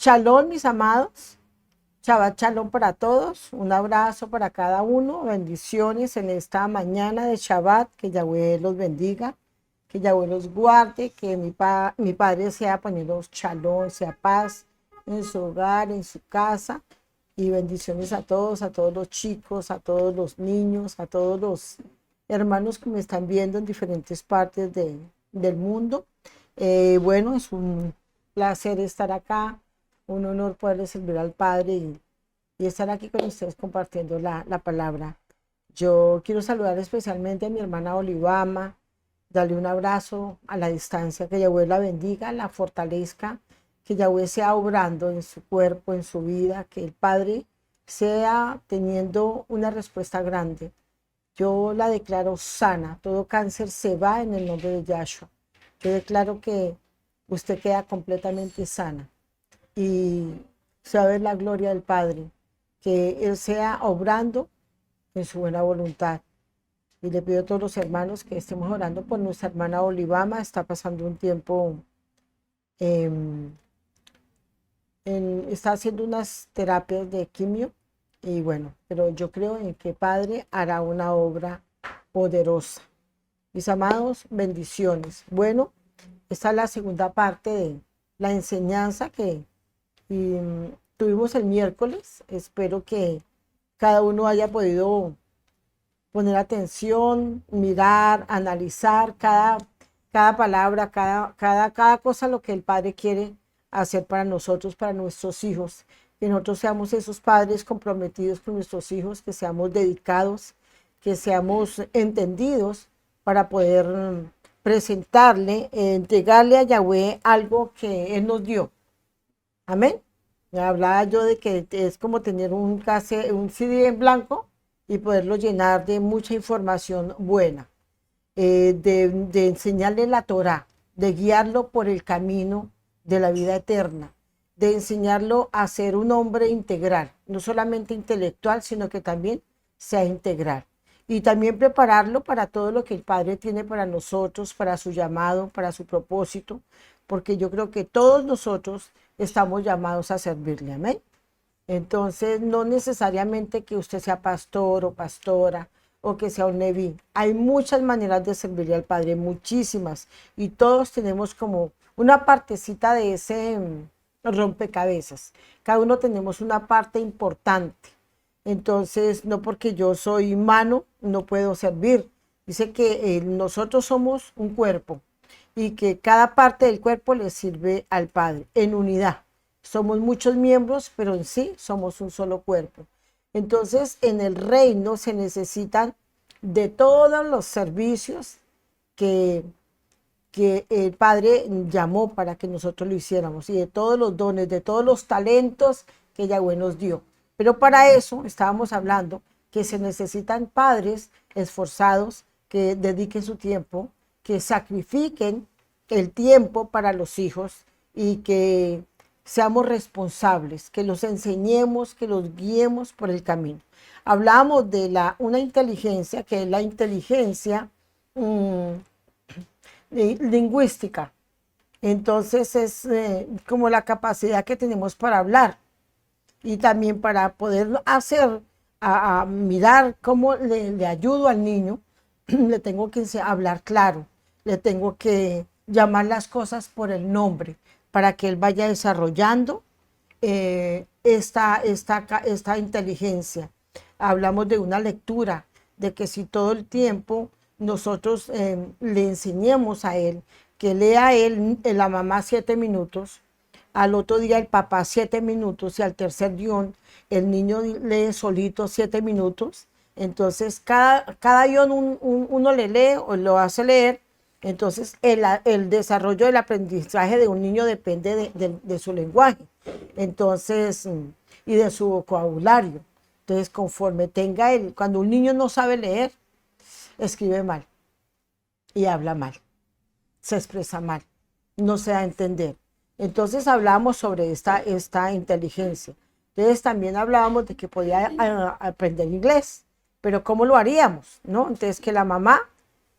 Shalom, mis amados. Shabbat Shalom para todos. Un abrazo para cada uno. Bendiciones en esta mañana de Shabbat. Que Yahweh los bendiga. Que Yahweh los guarde. Que mi Padre sea poniendo Shalom, sea paz en su hogar, en su casa. Y bendiciones a todos los chicos, a todos los niños, a todos los hermanos que me están viendo en diferentes partes del mundo. Bueno, es un placer estar acá, un honor poderle servir al Padre y estar aquí con ustedes compartiendo la palabra. Yo quiero saludar especialmente a mi hermana Olivama, darle un abrazo a la distancia, que Yahweh la bendiga, la fortalezca, que Yahweh sea obrando en su cuerpo, en su vida, que el Padre sea teniendo una respuesta grande. Yo la declaro sana, todo cáncer se va en el nombre de Yahshua. Yo declaro que usted queda completamente sana y se va a ver la gloria del Padre, que Él sea obrando en su buena voluntad. Y le pido a todos los hermanos que estemos orando por nuestra hermana Olivama. Está pasando un tiempo, está haciendo unas terapias de quimio y bueno, pero yo creo en que Padre hará una obra poderosa. Mis amados, bendiciones. Bueno, esta es la segunda parte de la enseñanza que tuvimos el miércoles. Espero que cada uno haya podido poner atención, mirar, analizar cada palabra, cada cosa, lo que el Padre quiere hacer para nosotros, para nuestros hijos. Que nosotros seamos esos padres comprometidos con nuestros hijos, que seamos dedicados, que seamos entendidos para poder presentarle, entregarle a Yahweh algo que Él nos dio. Amén. Hablaba yo de que es como tener un CD en blanco y poderlo llenar de mucha información buena, de enseñarle la Torá, de guiarlo por el camino de la vida eterna, de enseñarlo a ser un hombre integral, no solamente intelectual, sino que también sea integral. Y también prepararlo para todo lo que el Padre tiene para nosotros, para su llamado, para su propósito, porque yo creo que todos nosotros estamos llamados a servirle. Amén. Entonces, no necesariamente que usted sea pastor o pastora o que sea un neví. Hay muchas maneras de servirle al Padre, muchísimas. Y todos tenemos como una partecita de ese rompecabezas. Cada uno tenemos una parte importante. Entonces, no porque yo soy mano, no puedo servir. Dice que nosotros somos un cuerpo y que cada parte del cuerpo le sirve al Padre en unidad. Somos muchos miembros, pero en sí somos un solo cuerpo. Entonces, en el reino se necesitan de todos los servicios que el Padre llamó para que nosotros lo hiciéramos y de todos los dones, de todos los talentos que Yahweh nos dio. Pero para eso estábamos hablando que se necesitan padres esforzados que dediquen su tiempo, que sacrifiquen el tiempo para los hijos y que seamos responsables, que los enseñemos, que los guiemos por el camino. Hablamos de una inteligencia que es la inteligencia lingüística. Entonces es como la capacidad que tenemos para hablar y también para poder hacer, a mirar cómo le ayudo al niño. Le tengo que hablar claro, le tengo que llamar las cosas por el nombre para que él vaya desarrollando esta inteligencia. Hablamos de una lectura, de que si todo el tiempo nosotros le enseñemos a él, que lea él, la mamá 7 minutos, al otro día el papá 7 minutos y al tercer guión el niño lee solito 7 minutos. Entonces cada guión uno le lee o lo hace leer. Entonces el desarrollo del aprendizaje de un niño depende de su lenguaje, entonces, y de su vocabulario. Entonces, conforme tenga cuando un niño no sabe leer, escribe mal y habla mal, se expresa mal, no se da a entender. Entonces hablamos sobre esta inteligencia. Entonces también hablábamos de que podía aprender inglés, pero ¿cómo lo haríamos? ¿No? Entonces que la mamá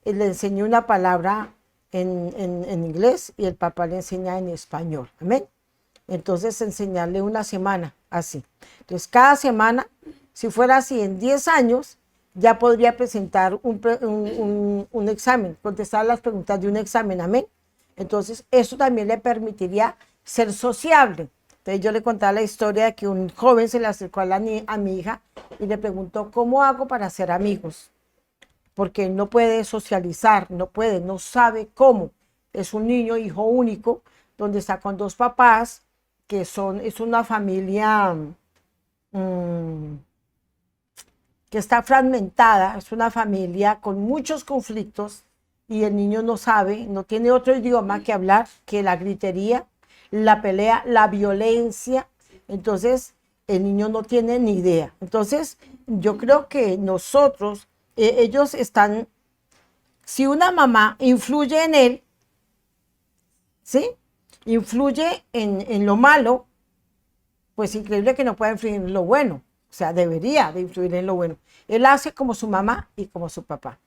le enseñó una palabra en inglés y el papá le enseña en español. Amén. Entonces enseñarle una semana así. Entonces cada semana, si fuera así en 10 años, ya podría presentar un examen, contestar las preguntas de un examen, amén. Entonces eso también le permitiría ser sociable. Entonces yo le contaba la historia de que un joven se le acercó a mi hija y le preguntó, ¿cómo hago para ser amigos? Porque no puede socializar, no puede, no sabe cómo. Es un niño, hijo único, donde está con dos papás, es una familia mmm, que está fragmentada, es una familia con muchos conflictos y el niño no sabe, no tiene otro idioma que hablar que la gritería, la pelea, la violencia. Entonces, el niño no tiene ni idea. Entonces, yo creo que nosotros, ellos están, si una mamá influye en él, ¿sí? Influye en lo malo, pues increíble que no pueda influir en lo bueno. O sea, debería de influir en lo bueno. Él hace como su mamá y como su papá.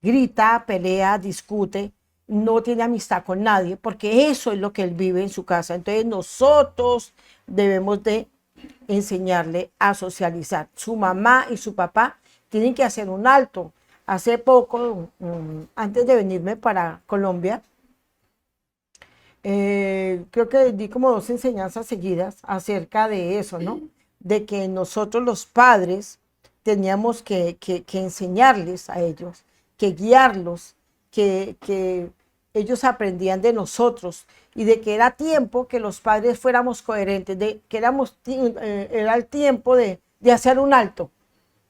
Grita, pelea, discute, no tiene amistad con nadie, porque eso es lo que él vive en su casa. Entonces nosotros debemos de enseñarle a socializar. Su mamá y su papá tienen que hacer un alto. Hace poco, antes de venirme para Colombia, creo que di como dos enseñanzas seguidas acerca de eso, ¿no? De que nosotros los padres teníamos que enseñarles a ellos, que guiarlos, que ellos aprendían de nosotros y de que era tiempo que los padres fuéramos coherentes, de que era el tiempo de hacer un alto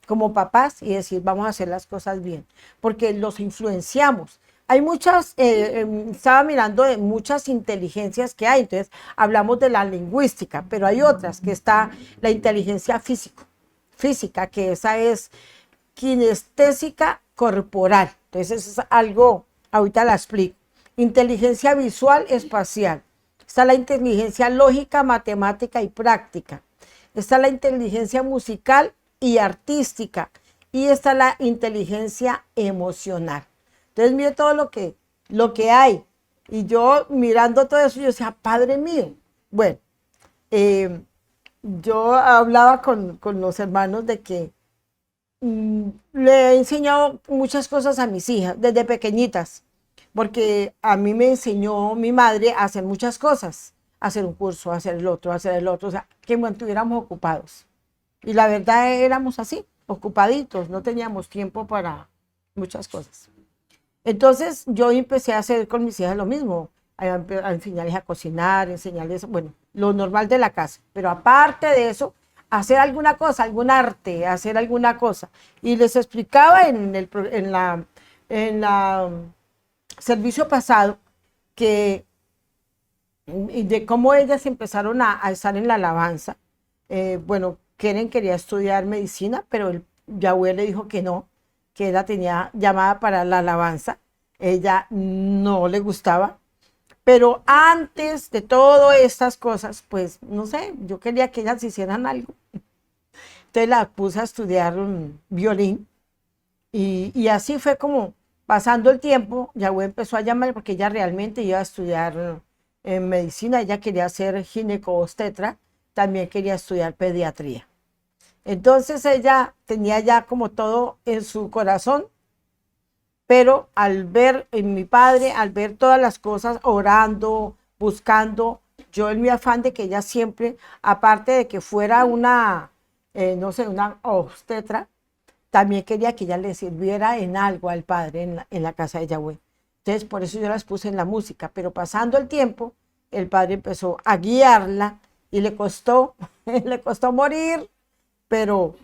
como papás y decir, vamos a hacer las cosas bien, porque los influenciamos. Hay muchas, estaba mirando de muchas inteligencias que hay, entonces hablamos de la lingüística, pero hay otras, que está la inteligencia física, que esa es kinestésica corporal. Entonces es algo, ahorita la explico. Inteligencia visual espacial. Está la inteligencia lógica, matemática y práctica. Está la inteligencia musical y artística. Y está la inteligencia emocional. Entonces mire todo lo que hay. Y yo mirando todo eso, yo decía, Padre mío. Bueno, eh, yo hablaba con los hermanos de que le he enseñado muchas cosas a mis hijas desde pequeñitas, porque a mí me enseñó mi madre a hacer muchas cosas, a hacer un curso, a hacer el otro, o sea, que mantuviéramos ocupados. Y la verdad éramos así, ocupaditos, no teníamos tiempo para muchas cosas. Entonces yo empecé a hacer con mis hijas lo mismo, a enseñarles a cocinar, enseñarles, bueno, lo normal de la casa, pero aparte de eso, hacer alguna cosa, algún arte, hacer alguna cosa. Y les explicaba en la servicio pasado que y de cómo ellas empezaron a estar en la alabanza. Bueno, Keren quería estudiar medicina, pero el Yahweh le dijo que no, que ella tenía llamada para la alabanza. Ella no le gustaba. Pero antes de todas estas cosas, pues no sé, yo quería que ellas hicieran algo. Entonces la puse a estudiar un violín y así fue como pasando el tiempo, Yahweh empezó a llamar porque ella realmente iba a estudiar en medicina, ella quería ser gineco-obstetra, también quería estudiar pediatría. Entonces ella tenía ya como todo en su corazón, pero al ver en mi padre, al ver todas las cosas, orando, buscando, yo en mi afán de que ella siempre, aparte de que fuera una, no sé, una obstetra, también quería que ella le sirviera en algo al padre en la casa de Yahweh. Entonces, por eso yo las puse en la música, pero pasando el tiempo, el padre empezó a guiarla y le costó, le costó morir, pero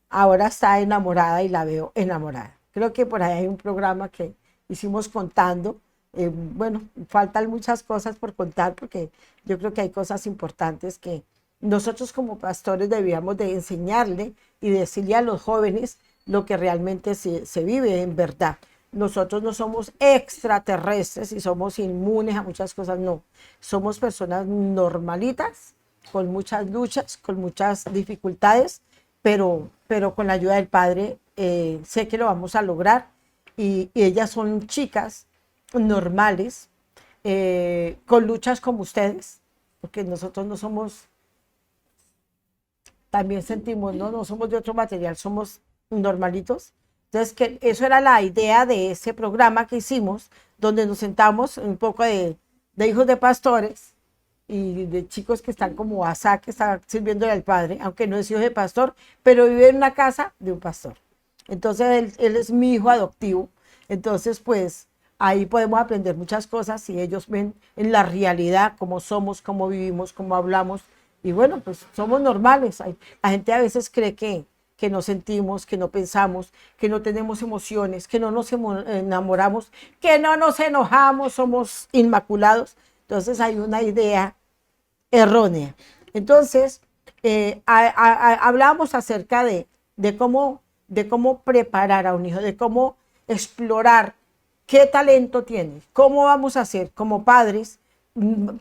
ahora está enamorada y la veo enamorada. Creo que por ahí hay un programa que hicimos contando. Bueno, faltan muchas cosas por contar porque yo creo que hay cosas importantes que nosotros como pastores debíamos de enseñarle y decirle a los jóvenes lo que realmente se vive en verdad. Nosotros no somos extraterrestres y somos inmunes a muchas cosas, no. Somos personas normalitas, con muchas luchas, con muchas dificultades, pero con la ayuda del Padre sé que lo vamos a lograr y ellas son chicas normales, con luchas como ustedes, porque nosotros no somos, también sentimos, ¿no? No somos de otro material, somos normalitos. Entonces, que eso era la idea de ese programa que hicimos, donde nos sentamos un poco de hijos de pastores y de chicos que están como Asa, que está sirviéndole al padre, aunque no es hijo de pastor, pero vive en una casa de un pastor. Entonces, él es mi hijo adoptivo. Entonces, pues ahí podemos aprender muchas cosas y ellos ven en la realidad cómo somos, cómo vivimos, cómo hablamos. Y bueno, pues somos normales. La gente a veces cree que no sentimos, que no pensamos, que no tenemos emociones, que no nos enamoramos, que no nos enojamos, somos inmaculados. Entonces hay una idea errónea. Entonces, hablábamos acerca de cómo preparar a un hijo, de cómo explorar qué talento tiene, cómo vamos a hacer como padres.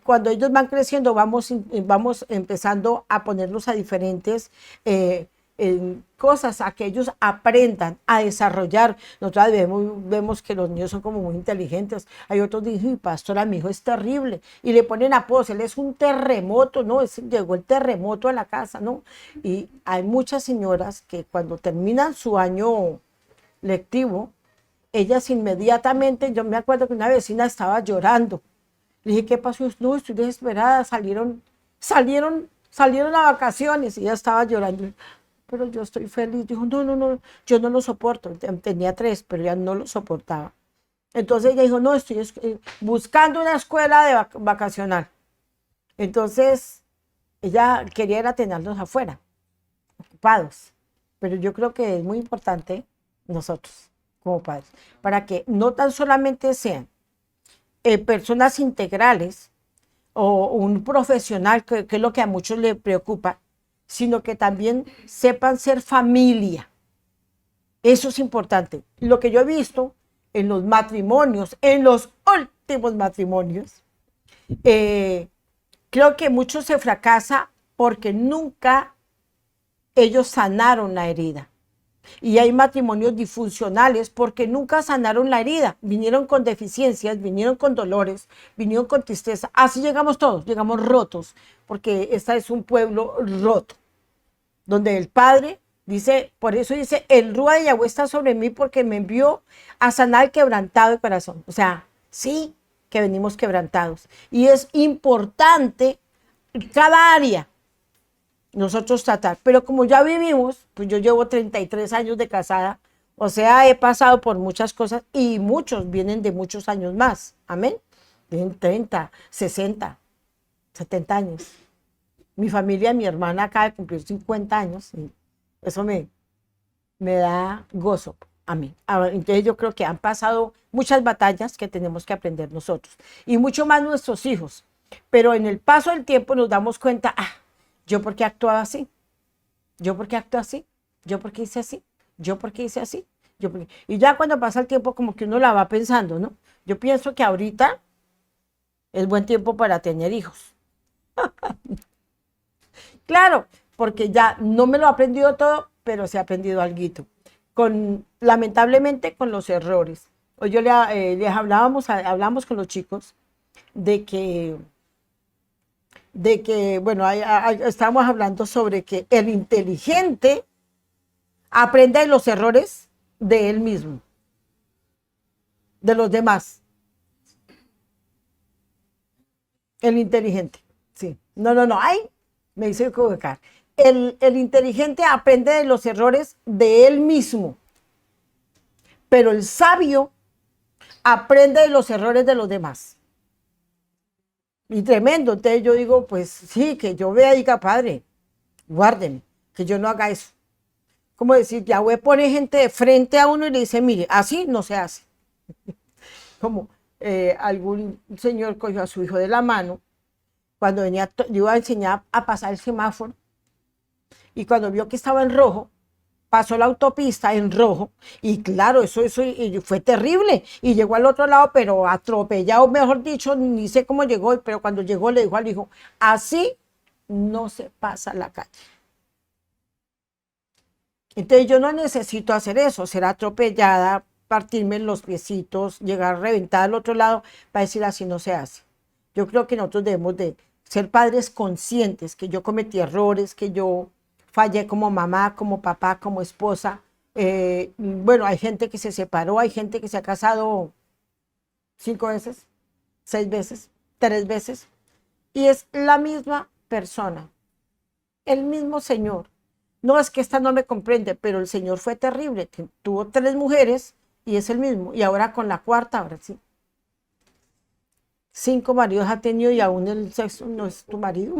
Cuando ellos van creciendo, vamos empezando a ponerlos a diferentes cosas, a que ellos aprendan a desarrollar. Nosotros vemos que los niños son como muy inteligentes. Hay otros que dicen, pastora, mi hijo es terrible. Y le ponen apodos, él es un terremoto, ¿no? Llegó el terremoto a la casa, ¿no? Y hay muchas señoras que cuando terminan su año lectivo, ellas inmediatamente, yo me acuerdo que una vecina estaba llorando. Le dije, ¿qué pasó? No, estoy desesperada, salieron a vacaciones y ella estaba llorando. Pero yo estoy feliz. Dijo, no, no, no, yo no lo soporto. Tenía 3, pero ya no lo soportaba. Entonces ella dijo, no, estoy buscando una escuela de vacacional. Entonces ella quería ir a tenerlos afuera, ocupados. Pero yo creo que es muy importante nosotros, como padres, para que no tan solamente sean personas integrales o un profesional, que es lo que a muchos les preocupa, sino que también sepan ser familia. Eso es importante. Lo que yo he visto en los matrimonios, en los últimos matrimonios, creo que mucho se fracasa porque nunca ellos sanaron la herida. Y hay matrimonios disfuncionales porque nunca sanaron la herida. Vinieron con deficiencias, vinieron con dolores, vinieron con tristeza. Así llegamos todos, llegamos rotos, porque este es un pueblo roto, donde el Padre dice, por eso dice, el Rúa de Yahweh está sobre mí porque me envió a sanar el quebrantado de corazón. O sea, sí que venimos quebrantados. Y es importante cada área nosotros tratar, pero como ya vivimos, pues yo llevo 33 años de casada, o sea, he pasado por muchas cosas y muchos vienen de muchos años más, amén, tienen 30, 60, 70 años. Mi familia, mi hermana acaba de cumplir 50 años y eso me da gozo a mí. Entonces yo creo que han pasado muchas batallas que tenemos que aprender nosotros y mucho más nuestros hijos, pero en el paso del tiempo nos damos cuenta, ¿yo por qué actuaba así? ¿Yo por qué actué así? ¿Yo por qué hice así? ¿Yo por qué hice así? Y ya cuando pasa el tiempo como que uno la va pensando, ¿no? Yo pienso que ahorita es buen tiempo para tener hijos. Claro, porque ya no me lo he aprendido todo, pero se ha aprendido alguito. Lamentablemente con los errores. Hoy yo les hablamos con los chicos de que bueno, estamos hablando sobre que el inteligente aprende de los errores de él mismo, de los demás. El inteligente, sí. No, no, no, ay, me hice equivocar. El inteligente aprende de los errores de él mismo, pero el sabio aprende de los errores de los demás. Y tremendo, entonces yo digo, pues sí, que yo vea y diga, Padre, guárdeme, que yo no haga eso. Como decir, Yahweh pone gente de frente a uno y le dice, mire, así no se hace. Como algún señor cogió a su hijo de la mano cuando le iba a enseñar a pasar el semáforo y cuando vio que estaba en rojo, pasó la autopista en rojo y claro, eso y fue terrible y llegó al otro lado, pero atropellado, mejor dicho, ni sé cómo llegó, pero cuando llegó le dijo al hijo, así no se pasa la calle. Entonces yo no necesito hacer eso, ser atropellada, partirme los piecitos, llegar reventada al otro lado para decir así no se hace. Yo creo que nosotros debemos de ser padres conscientes, que yo cometí errores, que yo fallé como mamá, como papá, como esposa. Bueno, hay gente que se separó, hay gente que se ha casado 5 veces, 6 veces, 3 veces, y es la misma persona, el mismo señor. No es que esta no me comprende, pero el señor fue terrible, tuvo 3 mujeres y es el mismo, y ahora con la cuarta, ahora sí. 5 maridos ha tenido y aún el sexto no es tu marido.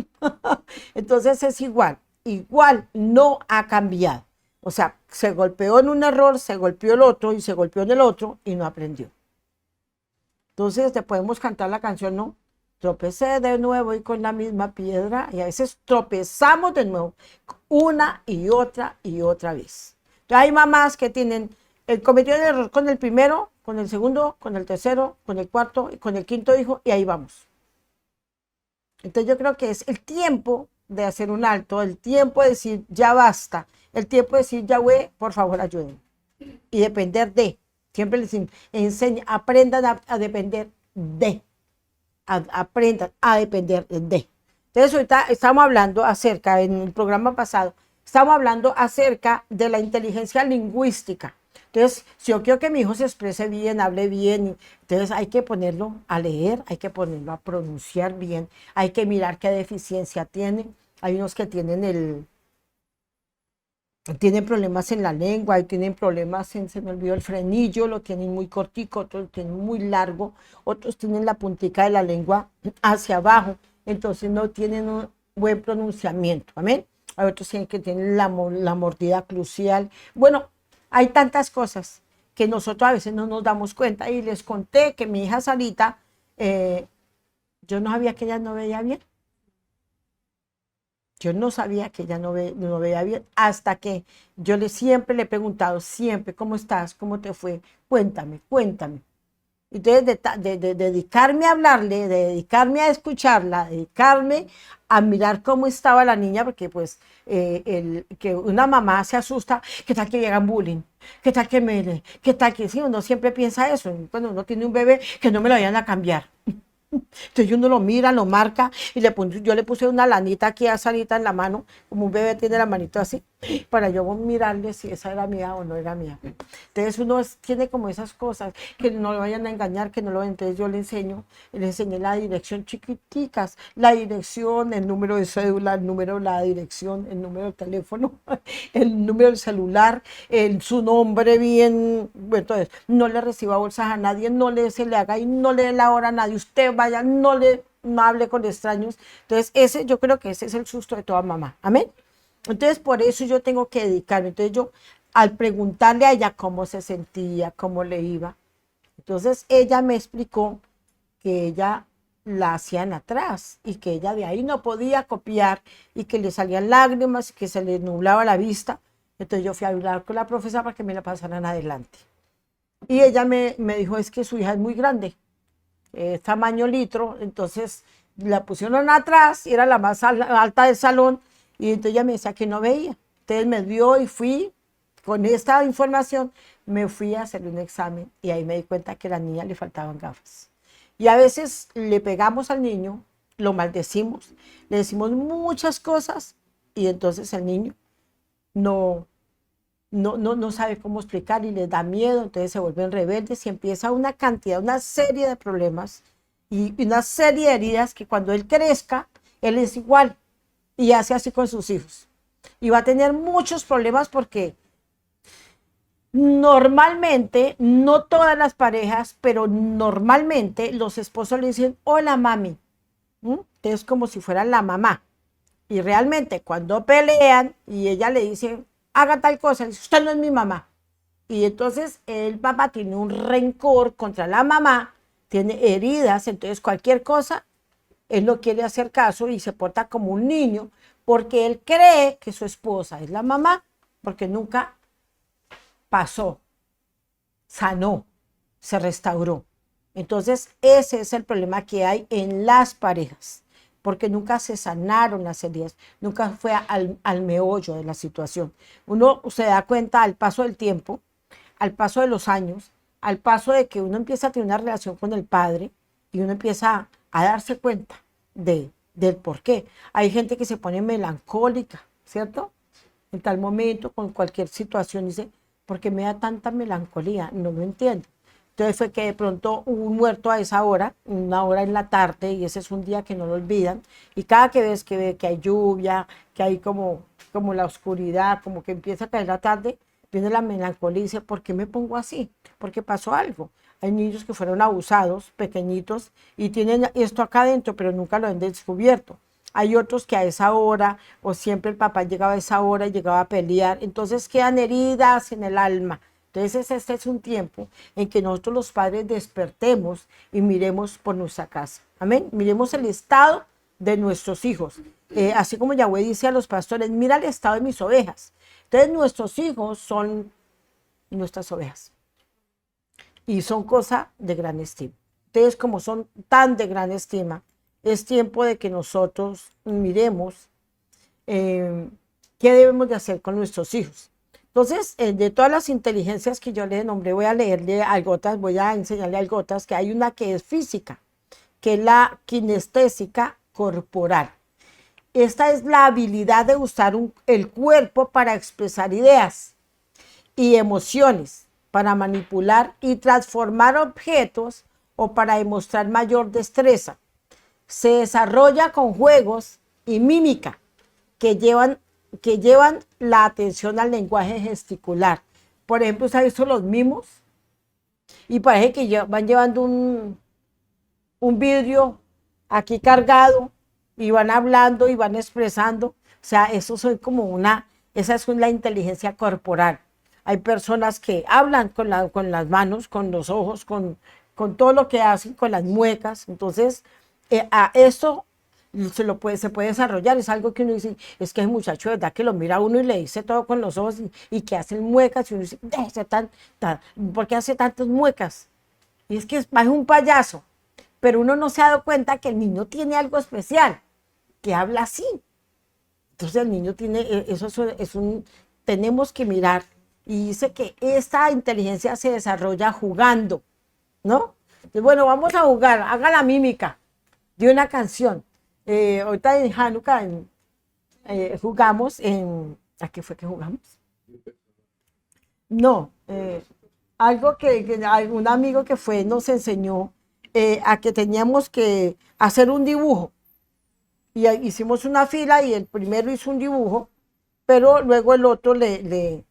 Entonces es igual, igual no ha cambiado. O sea, se golpeó en un error, se golpeó el otro y se golpeó en el otro y no aprendió. Entonces te podemos cantar la canción, ¿no? Tropecé de nuevo y con la misma piedra, y a veces tropezamos de nuevo una y otra vez. Entonces, hay mamás que tienen el cometido el error con el primero, con el segundo, con el tercero, con el cuarto y con el quinto hijo, y ahí vamos. Entonces yo creo que es el tiempo de hacer un alto, el tiempo de decir ya basta, el tiempo de decir Yahweh, por favor ayúdenme. Y depender de, siempre les enseño, aprendan a depender de, aprendan a depender de. Entonces ahorita estamos hablando acerca, en el programa pasado, estamos hablando acerca de la inteligencia lingüística. Entonces, si yo quiero que mi hijo se exprese bien, hable bien, entonces hay que ponerlo a leer, hay que ponerlo a pronunciar bien, hay que mirar qué deficiencia tiene. Hay unos que tienen problemas en la lengua, y tienen problemas en, se me olvidó el frenillo, lo tienen muy cortico, otros lo tienen muy largo, otros tienen la puntica de la lengua hacia abajo, entonces no tienen un buen pronunciamiento, amén. Hay otros que tienen la mordida crucial. Bueno, hay tantas cosas que nosotros a veces no nos damos cuenta, y les conté que mi hija Sarita, yo no sabía que ella no veía bien. Yo no sabía que ella no veía bien, hasta que yo siempre le he preguntado, siempre, ¿cómo estás? ¿Cómo te fue? Cuéntame, cuéntame. Entonces, de dedicarme a hablarle, de dedicarme a escucharla, dedicarme a mirar cómo estaba la niña, porque pues que una mamá se asusta, ¿qué tal que llegan bullying? ¿Qué tal que qué tal que sí? Uno siempre piensa eso, cuando uno tiene un bebé, que no me lo vayan a cambiar. Entonces uno lo mira, lo marca, y yo le puse una lanita aquí a Sarita en la mano, como un bebé tiene la manito así, para yo mirarle si esa era mía o no era mía. Entonces uno tiene como esas cosas, que no lo vayan a engañar, que no lo. Entonces yo le enseñé la dirección chiquiticas, la dirección, el número de cédula, el número, la dirección, el número de teléfono, el número del celular, su nombre bien. Bueno, entonces no le reciba bolsas a nadie, se le haga y no le dé la hora a nadie, usted vaya, no hable con extraños. Entonces yo creo que ese es el susto de toda mamá, amén. Entonces por eso yo tengo que dedicarme. Entonces yo, al preguntarle a ella cómo se sentía, cómo le iba, entonces ella me explicó que ella la hacían atrás y que ella de ahí no podía copiar, y que le salían lágrimas y que se le nublaba la vista. Entonces yo fui a hablar con la profesora para que me la pasaran adelante. Y ella me dijo, es que su hija es muy grande, tamaño litro, entonces la pusieron atrás y era la más alta del salón, y entonces ella me decía que no veía. Entonces me dio y fui, con esta información, me fui a hacer un examen y ahí me di cuenta que a la niña le faltaban gafas. Y a veces le pegamos al niño, lo maldecimos, le decimos muchas cosas, y entonces el niño no, no sabe cómo explicar y les da miedo, entonces se vuelven rebeldes y empieza una cantidad, una serie de problemas y una serie de heridas, que cuando él crezca, él es igual y hace así con sus hijos. Y va a tener muchos problemas, porque normalmente, no todas las parejas, pero normalmente los esposos le dicen, hola mami. Es como si fuera la mamá. Y realmente cuando pelean y ella le dice, haga tal cosa, dice, usted no es mi mamá. Y entonces el papá tiene un rencor contra la mamá, tiene heridas, entonces cualquier cosa, él no quiere hacer caso y se porta como un niño, porque él cree que su esposa es la mamá, porque nunca pasó, sanó, se restauró. Entonces ese es el problema que hay en las parejas, porque nunca se sanaron las heridas, nunca fue al meollo de la situación. Uno se da cuenta al paso del tiempo, al paso de los años, al paso de que uno empieza a tener una relación con el padre, y uno empieza a darse cuenta del por qué. Hay gente que se pone melancólica, ¿cierto? En tal momento, con cualquier situación, dice, ¿por qué me da tanta melancolía? No lo entiendo. Entonces fue que de pronto hubo un muerto a esa hora, una hora en la tarde, y ese es un día que no lo olvidan. Y cada que ves que, ve que hay lluvia, que hay como la oscuridad, como que empieza a caer la tarde, viene la melancolía y dice, ¿por qué me pongo así? Porque pasó algo. Hay niños que fueron abusados, pequeñitos, y tienen esto acá adentro, pero nunca lo han descubierto. Hay otros que a esa hora, o siempre el papá llegaba a esa hora y llegaba a pelear, entonces quedan heridas en el alma. Entonces este es un tiempo en que nosotros los padres despertemos y miremos por nuestra casa. Amén. Miremos el estado de nuestros hijos. Así como Yahweh dice a los pastores, mira el estado de mis ovejas. Entonces nuestros hijos son nuestras ovejas y son cosa de gran estima. Entonces, como son tan de gran estima, es tiempo de que nosotros miremos qué debemos de hacer con nuestros hijos. Entonces, de todas las inteligencias que yo le nombré, voy a leerle algo otras, voy a enseñarle algo otras, que hay una que es física, que es la kinestésica corporal. Esta es la habilidad de usar el cuerpo para expresar ideas y emociones, para manipular y transformar objetos o para demostrar mayor destreza. Se desarrolla con juegos y mímica que llevan la atención al lenguaje gesticular. Por ejemplo, ¿se ha visto los mimos? Y parece que van llevando un vidrio aquí cargado y van hablando y van expresando. O sea, eso es como esa es la inteligencia corporal. Hay personas que hablan con las manos, con los ojos, con todo lo que hacen, con las muecas. Entonces, a eso se puede desarrollar. Es algo que uno dice, es que el muchacho, ¿verdad? Que lo mira a uno y le dice todo con los ojos y que hacen muecas. Y uno dice, ¿por qué hace tantas muecas? Y es que es un payaso. Pero uno no se ha dado cuenta que el niño tiene algo especial, que habla así. Entonces el niño tiene, tenemos que mirar. Y dice que esta inteligencia se desarrolla jugando, ¿no? Entonces, bueno, vamos a jugar, haga la mímica de una canción. Ahorita en Hanukkah jugamos ¿a qué fue que jugamos? No, algo que algún amigo que fue nos enseñó a que teníamos que hacer un dibujo. Y hicimos una fila y el primero hizo un dibujo, pero luego el otro le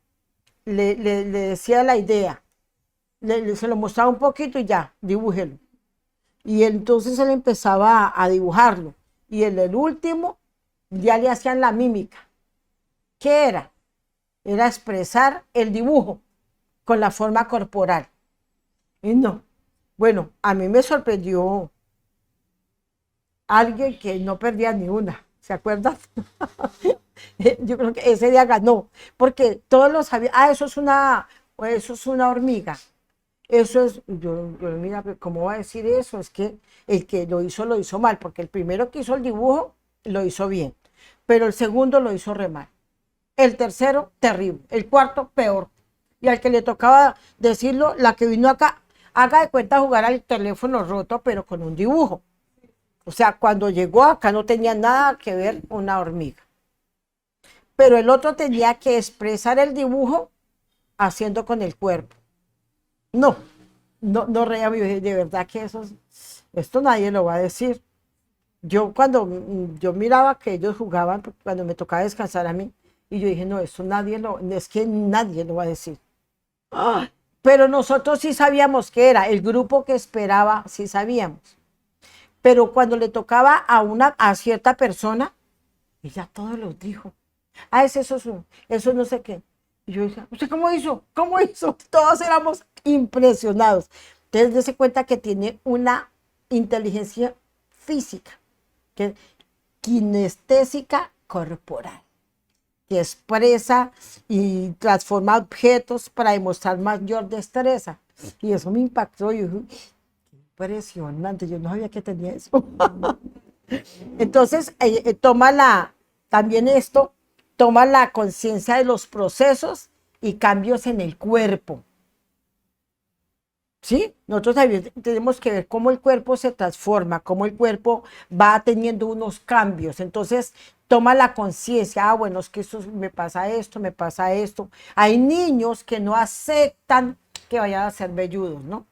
decía la idea, se lo mostraba un poquito y ya, dibújelo. Y entonces él empezaba a dibujarlo. Y el último ya le hacían la mímica. ¿Qué era? Era expresar el dibujo con la forma corporal. Y no. Bueno, a mí me sorprendió alguien que no perdía ni una. ¿Se acuerdan? Yo creo que ese día ganó, porque todos lo sabían. Eso es una hormiga. Eso es, mira, ¿cómo va a decir eso? Es que el que lo hizo mal, porque el primero que hizo el dibujo lo hizo bien, pero el segundo lo hizo re mal. El tercero, terrible. El cuarto, peor. Y al que le tocaba decirlo, la que vino acá, haga de cuenta jugar al teléfono roto, pero con un dibujo. O sea, cuando llegó acá no tenía nada que ver una hormiga. Pero el otro tenía que expresar el dibujo haciendo con el cuerpo. No reía, de verdad que esto nadie lo va a decir. Yo cuando yo miraba que ellos jugaban, cuando me tocaba descansar a mí, y yo dije, no, es que nadie lo va a decir. ¡Ah! Pero nosotros sí sabíamos qué era, el grupo que esperaba, sí sabíamos. Pero cuando le tocaba a cierta persona, ella todo lo dijo. Eso no sé qué. Y yo decía, ¿usted cómo hizo? ¿Cómo hizo? Todos éramos impresionados. Entonces, dése cuenta que tiene una inteligencia física, que es kinestésica corporal, que expresa y transforma objetos para demostrar mayor destreza. Y eso me impactó. Yo dije, impresionante, yo no sabía que tenía eso. Entonces, también esto toma la conciencia de los procesos y cambios en el cuerpo. ¿sí? Nosotros también tenemos que ver cómo el cuerpo se transforma, cómo el cuerpo va teniendo unos cambios. Entonces, toma la conciencia, bueno, es que eso me pasa esto, me pasa esto. Hay niños que no aceptan que vayan a ser velludos, ¿no?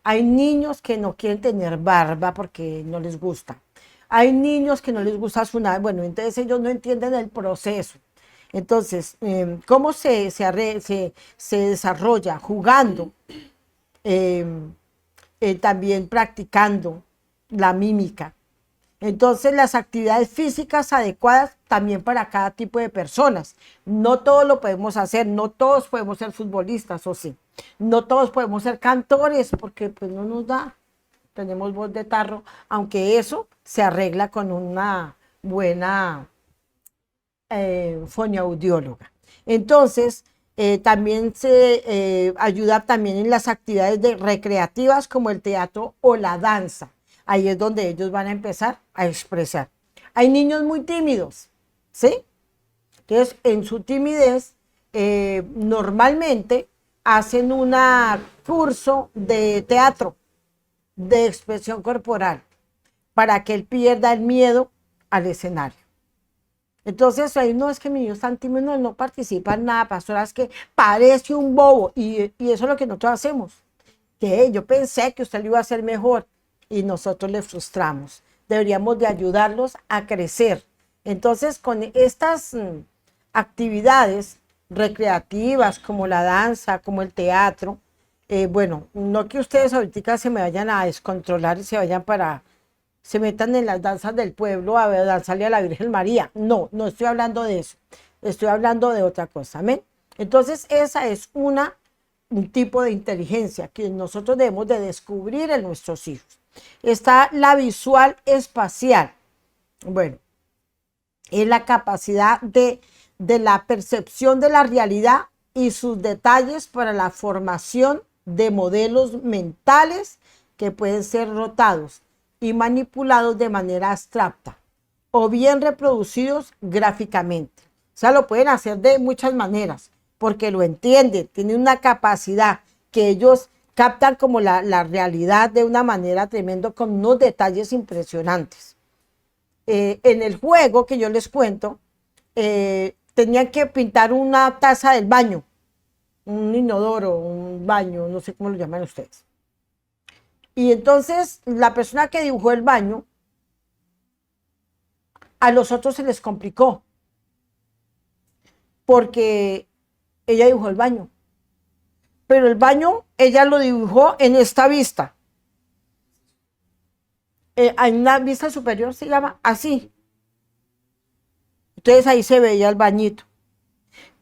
Hay niños que no quieren tener barba porque no les gusta. Hay niños que no les gusta su nada. Bueno, entonces ellos no entienden el proceso. Entonces, ¿cómo se desarrolla? Jugando, eh, también practicando la mímica. Entonces, las actividades físicas adecuadas también para cada tipo de personas. No todos lo podemos hacer, no todos podemos ser futbolistas, o sí. No todos podemos ser cantores porque pues no nos da. Tenemos voz de tarro, aunque eso se arregla con una buena fonoaudióloga. Entonces, también se ayuda también en las actividades recreativas como el teatro o la danza. Ahí es donde ellos van a empezar a expresar. Hay niños muy tímidos, ¿sí? Entonces, en su timidez, normalmente hacen un curso de teatro, de expresión corporal, para que él pierda el miedo al escenario. Entonces, ahí no es que mi niño es tan tímido, no participa en nada, pastora, es que parece un bobo, y eso es lo que nosotros hacemos. Que yo pensé que usted lo iba a hacer mejor y nosotros le frustramos. Deberíamos de ayudarlos a crecer. Entonces, con estas actividades recreativas como la danza, como el teatro, bueno, no que ustedes ahorita se me vayan a descontrolar y se metan en las danzas del pueblo a danzarle a la Virgen María. No, no estoy hablando de eso. Estoy hablando de otra cosa. ¿Amén? Entonces, esa es un tipo de inteligencia que nosotros debemos de descubrir en nuestros hijos. Está la visual espacial. Bueno, es la capacidad de la percepción de la realidad y sus detalles para la formación de modelos mentales que pueden ser rotados y manipulados de manera abstracta o bien reproducidos gráficamente. O sea, lo pueden hacer de muchas maneras porque lo entienden, tienen una capacidad que ellos captan como la realidad de una manera tremenda con unos detalles impresionantes. En el juego que yo les cuento, tenían que pintar una taza del baño, un inodoro, un baño, no sé cómo lo llaman ustedes. Y entonces la persona que dibujó el baño, a los otros se les complicó, porque ella dibujó el baño. Pero el baño, ella lo dibujó en esta vista. En una vista superior se llama así. Entonces ahí se veía el bañito.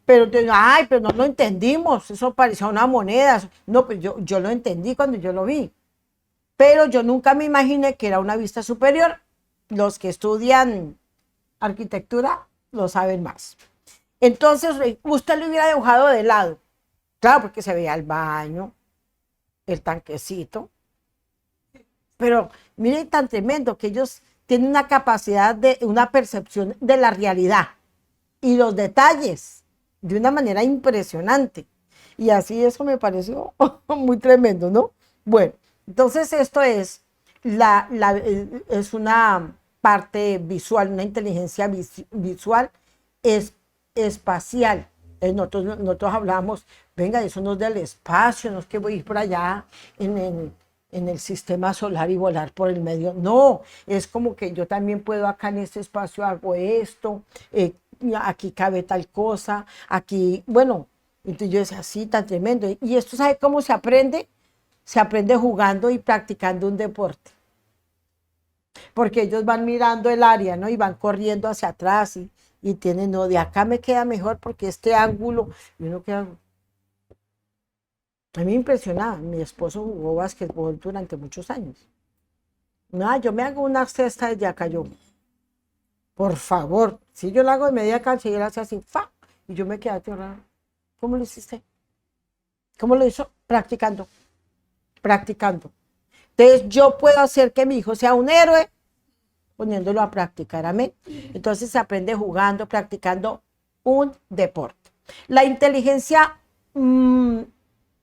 Pero, ay, pero no lo entendimos, eso parecía una moneda. No, pues yo lo entendí cuando yo lo vi. Pero yo nunca me imaginé que era una vista superior. Los que estudian arquitectura lo saben más. Entonces, usted lo hubiera dibujado de lado. Claro, porque se veía el baño, el tanquecito. Pero miren tan tremendo que ellos tienen una capacidad una percepción de la realidad y los detalles de una manera impresionante. Y así eso me pareció muy tremendo, ¿no? Bueno, entonces esto es, es una parte visual, una inteligencia visual espacial. Nosotros hablamos, venga, eso no es del espacio, no es que voy a ir por allá en el sistema solar y volar por el medio. No, es como que yo también puedo acá en este espacio hago esto, aquí cabe tal cosa, aquí, bueno, entonces yo decía, así tan tremendo. Y esto, ¿sabe cómo se aprende? Se aprende jugando y practicando un deporte. Porque ellos van mirando el área, ¿no? Y van corriendo hacia atrás y tienen, no, de acá me queda mejor porque este ángulo, y uno queda... A mí me impresionaba, mi esposo jugó básquetbol durante muchos años. No, yo me hago una cesta desde acá, yo, por favor, si yo la hago de media cancha y él hace así, ¡fa! Y yo me quedé aterrada. ¿Cómo lo hiciste? ¿Cómo lo hizo? Practicando, practicando. Entonces yo puedo hacer que mi hijo sea un héroe poniéndolo a practicar, amén. Entonces se aprende jugando, practicando un deporte. La inteligencia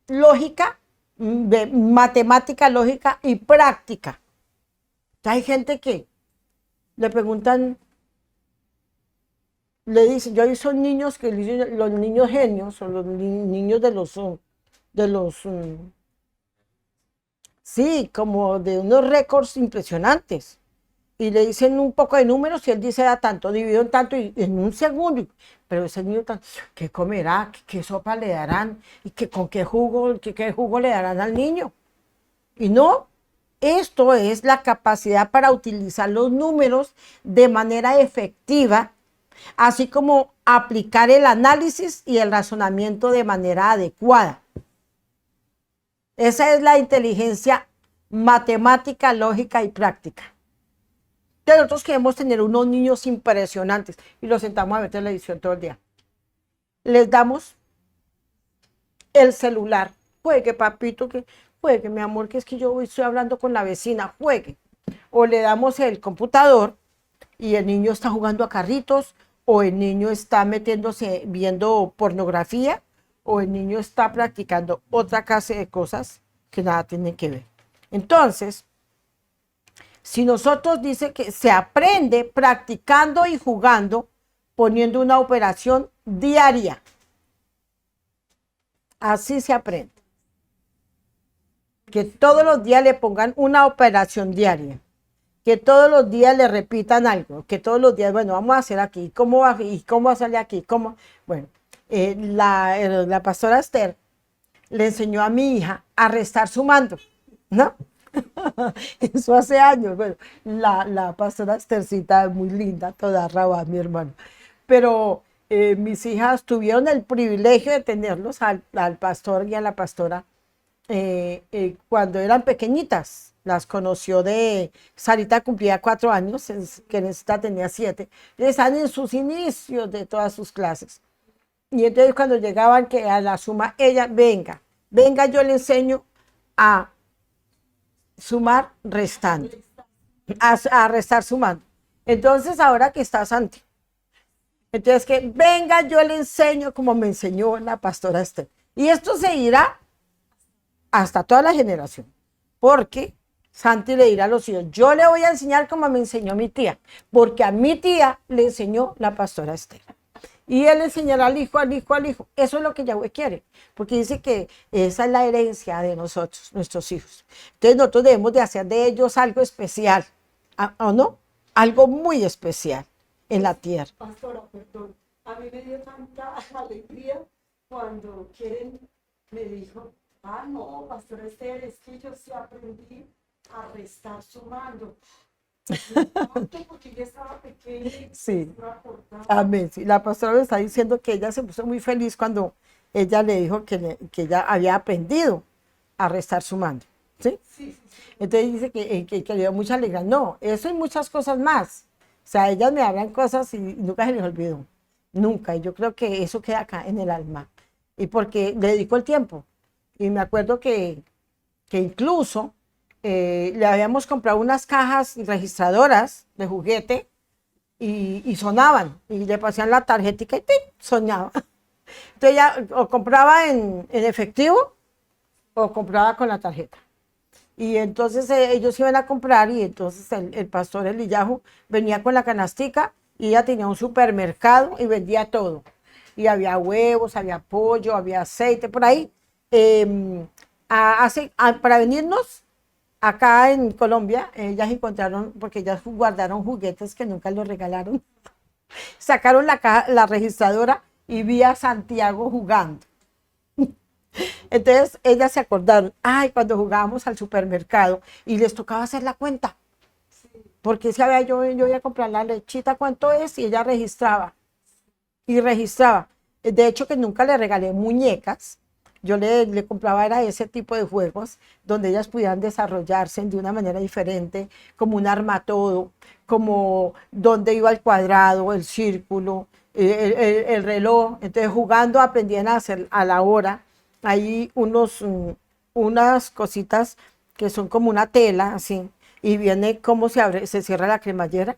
lógica de matemática, lógica y práctica. Hay gente que le preguntan, le dicen, yo he visto niños que los niños genios o los niños de los, sí, como de unos récords impresionantes. Y le dicen un poco de números y él dice da tanto, dividido en tanto y en un segundo. Pero ese niño, ¿qué comerá? ¿Qué sopa le darán? ¿Y con qué jugo le darán al niño? Y no, esto es la capacidad para utilizar los números de manera efectiva, así como aplicar el análisis y el razonamiento de manera adecuada. Esa es la inteligencia matemática, lógica y práctica. Entonces nosotros queremos tener unos niños impresionantes y los sentamos a ver televisión todo el día. Les damos el celular. Juegue, papito, que juegue, mi amor, que es que yo estoy hablando con la vecina, juegue. O le damos el computador y el niño está jugando a carritos, o el niño está metiéndose, viendo pornografía, o el niño está practicando otra clase de cosas que nada tienen que ver. Entonces, si nosotros dice que se aprende practicando y jugando, poniendo una operación diaria. Así se aprende. Que todos los días le pongan una operación diaria. Que todos los días le repitan algo. Que todos los días, bueno, vamos a hacer aquí. ¿Cómo va a salir aquí? ¿Cómo? Bueno, la pastora Esther le enseñó a mi hija a restar sumando, ¿no? Eso hace años. Bueno, la pastora Esthercita es muy linda, toda raba, mi hermano. Pero mis hijas tuvieron el privilegio de tenerlos al pastor y a la pastora cuando eran pequeñitas. Las conoció Sarita cumplía 4 años, que esta tenía 7. Están en sus inicios de todas sus clases. Y entonces cuando llegaban que a la suma, ella, venga, yo le enseño a sumar restando, a restar sumando. Entonces ahora que está Santi, entonces que venga yo le enseño como me enseñó la pastora Esther. Y esto se irá hasta toda la generación, porque Santi le dirá a los hijos, yo le voy a enseñar como me enseñó mi tía, porque a mi tía le enseñó la pastora Esther. Y él enseñará al hijo, al hijo, al hijo. Eso es lo que Yahweh quiere, porque dice que esa es la herencia de nosotros, nuestros hijos. Entonces nosotros debemos de hacer de ellos algo especial, ¿o no? Algo muy especial en la tierra. Pastora, perdón, a mí me dio tanta alegría cuando Keren me dijo, no, pastora Esther, es que yo sí aprendí a restar sumando. Porque ella estaba pequeña. Sí, amén. Sí. La pastora me está diciendo que ella se puso muy feliz cuando ella le dijo que ella había aprendido a restar sumando. ¿Sí? Sí, sí, sí. Entonces dice que le dio mucha alegría. No, eso y muchas cosas más. O sea, ellas me hablan cosas y nunca se les olvidó. Nunca. Y yo creo que eso queda acá en el alma. Y porque le dedico el tiempo. Y me acuerdo que incluso le habíamos comprado unas cajas registradoras de juguete y sonaban. Y le pasaban la tarjetita y ¡pim! Sonaba. Entonces ella o compraba en efectivo o compraba con la tarjeta. Y entonces ellos iban a comprar y entonces el pastor Eliyahu venía con la canastica y ella tenía un supermercado y vendía todo. Y había huevos, había pollo, había aceite, por ahí. Para venirnos acá en Colombia, ellas encontraron, porque ellas guardaron juguetes que nunca los regalaron. Sacaron la registradora y vi a Santiago jugando. Entonces ellas se acordaron, cuando jugábamos al supermercado y les tocaba hacer la cuenta, porque sabía yo iba a comprar la lechita, ¿cuánto es? Y ella registraba, y registraba. De hecho que nunca le regalé muñecas, yo le compraba era ese tipo de juegos donde ellas pudieran desarrollarse de una manera diferente, como un armatodo, como donde iba el cuadrado, el círculo, el reloj. Entonces jugando aprendían a hacer a la hora. Hay unas cositas que son como una tela, así, y viene cómo se abre, se cierra la cremallera,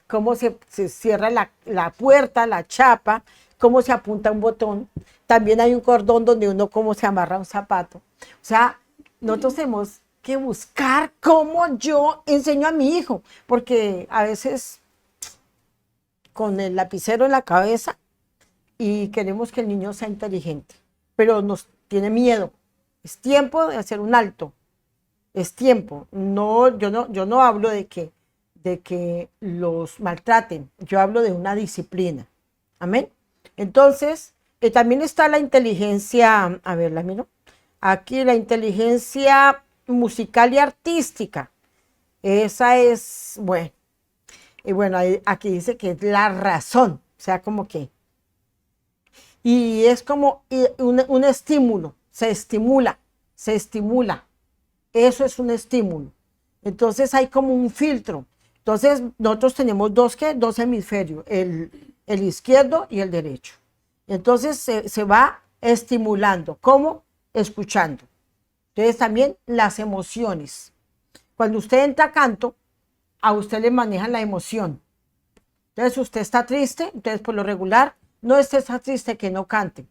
cómo se cierra la puerta, la chapa, cómo se apunta un botón. También hay un cordón donde uno cómo se amarra un zapato. O sea, nosotros tenemos que buscar cómo yo enseño a mi hijo, porque a veces con el lapicero en la cabeza y queremos que el niño sea inteligente, pero nos tiene miedo. Es tiempo de hacer un alto, es tiempo. No, yo no hablo de que los maltraten, yo hablo de una disciplina. Amén. Entonces, también está la inteligencia, a ver, la miro. Aquí la inteligencia musical y artística. Esa es, bueno, y bueno, aquí dice que es la razón, o sea, como que, y es como un estímulo, se estimula, eso es un estímulo. Entonces hay como un filtro. Entonces nosotros tenemos dos hemisferios, el izquierdo y el derecho. Entonces se va estimulando, ¿cómo? Escuchando. Entonces también las emociones. Cuando usted entra a canto, a usted le manejan la emoción. Entonces usted está triste, entonces por lo regular, no esté triste que no cante.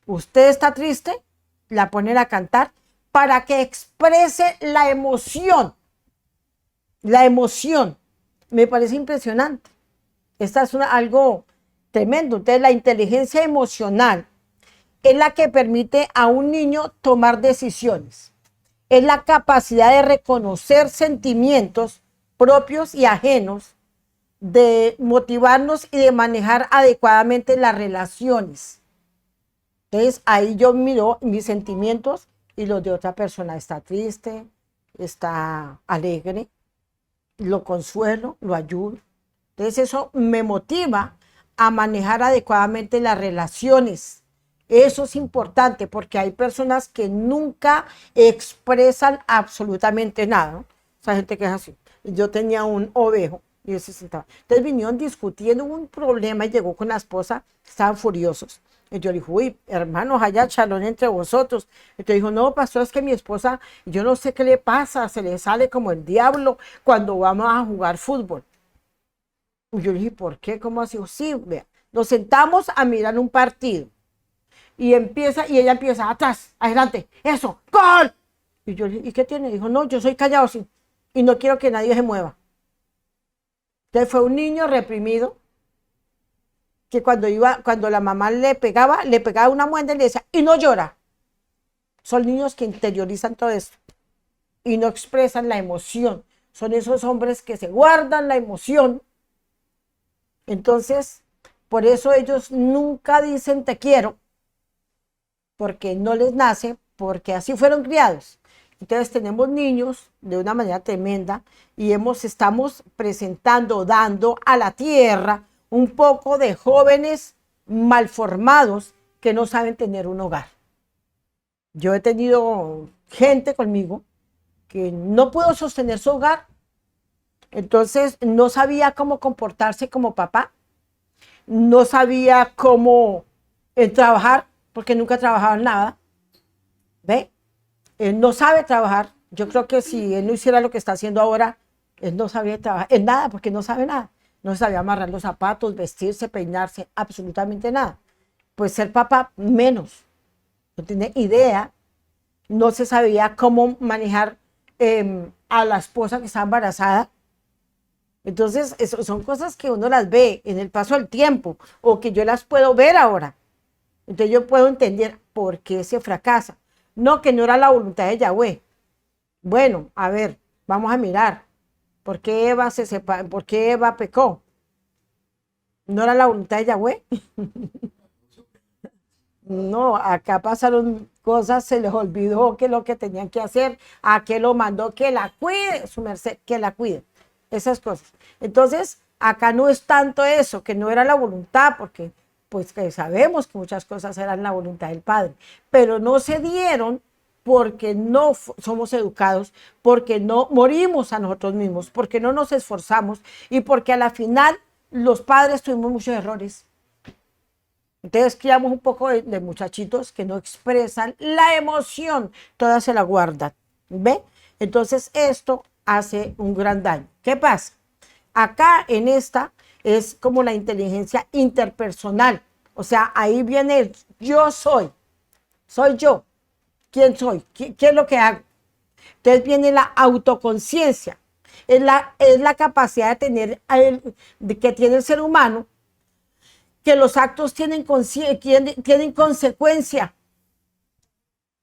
Usted está triste, la ponen a cantar para que exprese la emoción. La emoción. Me parece impresionante. Esta es algo tremendo. Entonces la inteligencia emocional es la que permite a un niño tomar decisiones. Es la capacidad de reconocer sentimientos propios y ajenos, de motivarnos y de manejar adecuadamente las relaciones. Entonces ahí yo miro mis sentimientos y los de otra persona. Está triste, está alegre, lo consuelo, lo ayudo. Entonces eso me motiva a manejar adecuadamente las relaciones. Eso es importante porque hay personas que nunca expresan absolutamente nada, ¿no? Esa gente que es así. Yo tenía un ovejo y él se sentaba. Entonces vinieron discutiendo un problema y llegó con la esposa, estaban furiosos. Y yo le dije, uy, hermanos, haya chalón entre vosotros. Entonces dijo, no, pastor, es que mi esposa, yo no sé qué le pasa, se le sale como el diablo cuando vamos a jugar fútbol. Y yo le dije, ¿por qué? ¿Cómo así? Sí, vea, nos sentamos a mirar un partido y ella empieza atrás, adelante, eso, ¡gol! Y yo le dije, ¿y qué tiene? Dijo, no, yo soy callado sí, y no quiero que nadie se mueva. Entonces fue un niño reprimido que cuando la mamá le pegaba una muenda y le decía, y no llora. Son niños que interiorizan todo esto y no expresan la emoción. Son esos hombres que se guardan la emoción. Entonces, por eso ellos nunca dicen te quiero, porque no les nace, porque así fueron criados. Entonces tenemos niños de una manera tremenda y estamos presentando, dando a la tierra un poco de jóvenes malformados que no saben tener un hogar. Yo he tenido gente conmigo que no pudo sostener su hogar, entonces no sabía cómo comportarse como papá, no sabía cómo trabajar, porque nunca trabajaba en nada, ¿ve? Él no sabe trabajar. Yo creo que si él no hiciera lo que está haciendo ahora, él no sabía trabajar en nada, porque no sabe nada. No sabía amarrar los zapatos, vestirse, peinarse, absolutamente nada. Pues ser papá, menos. No tiene idea. No se sabía cómo manejar a la esposa que está embarazada. Entonces, son cosas que uno las ve en el paso del tiempo o que yo las puedo ver ahora. Entonces yo puedo entender por qué se fracasa. No, que no era la voluntad de Yahweh. Bueno, a ver, vamos a mirar. ¿Por qué Eva pecó? ¿No era la voluntad de Yahweh? No, acá pasaron cosas, se les olvidó que lo que tenían que hacer, a que lo mandó que la cuide, su merced, que la cuide. Esas cosas. Entonces, acá no es tanto eso, que no era la voluntad, porque pues que sabemos que muchas cosas eran la voluntad del Padre, pero no se dieron porque no somos educados, porque no morimos a nosotros mismos, porque no nos esforzamos y porque a la final los padres tuvimos muchos errores. Entonces criamos un poco de muchachitos que no expresan la emoción, todas se la guardan, ¿ve? Entonces esto hace un gran daño. ¿Qué pasa? Acá en esta es como la inteligencia interpersonal, o sea, ahí viene el yo soy yo. quién soy, qué es lo que hago. Entonces viene la autoconciencia. Es la capacidad de tener, que tiene el ser humano, que los actos tienen consecuencia.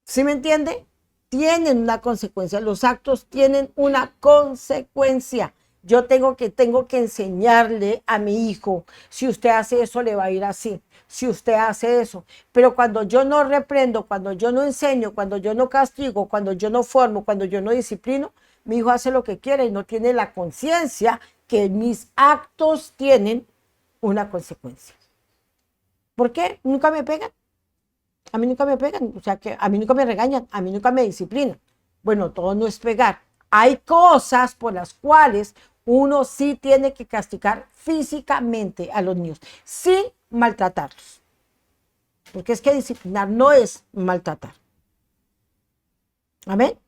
¿Sí me entiende? Tienen una consecuencia. Los actos tienen una consecuencia. Yo tengo que enseñarle a mi hijo, si usted hace eso, le va a ir así. Si usted hace eso. Pero cuando yo no reprendo, cuando yo no enseño, cuando yo no castigo, cuando yo no formo, cuando yo no disciplino, mi hijo hace lo que quiere y no tiene la conciencia que mis actos tienen una consecuencia. ¿Por qué? Nunca me pegan. A mí nunca me pegan, o sea que a mí nunca me regañan, a mí nunca me disciplinan. Bueno, todo no es pegar. Hay cosas por las cuales uno sí tiene que castigar físicamente a los niños, sin maltratarlos. Porque es que disciplinar no es maltratar. ¿Amén?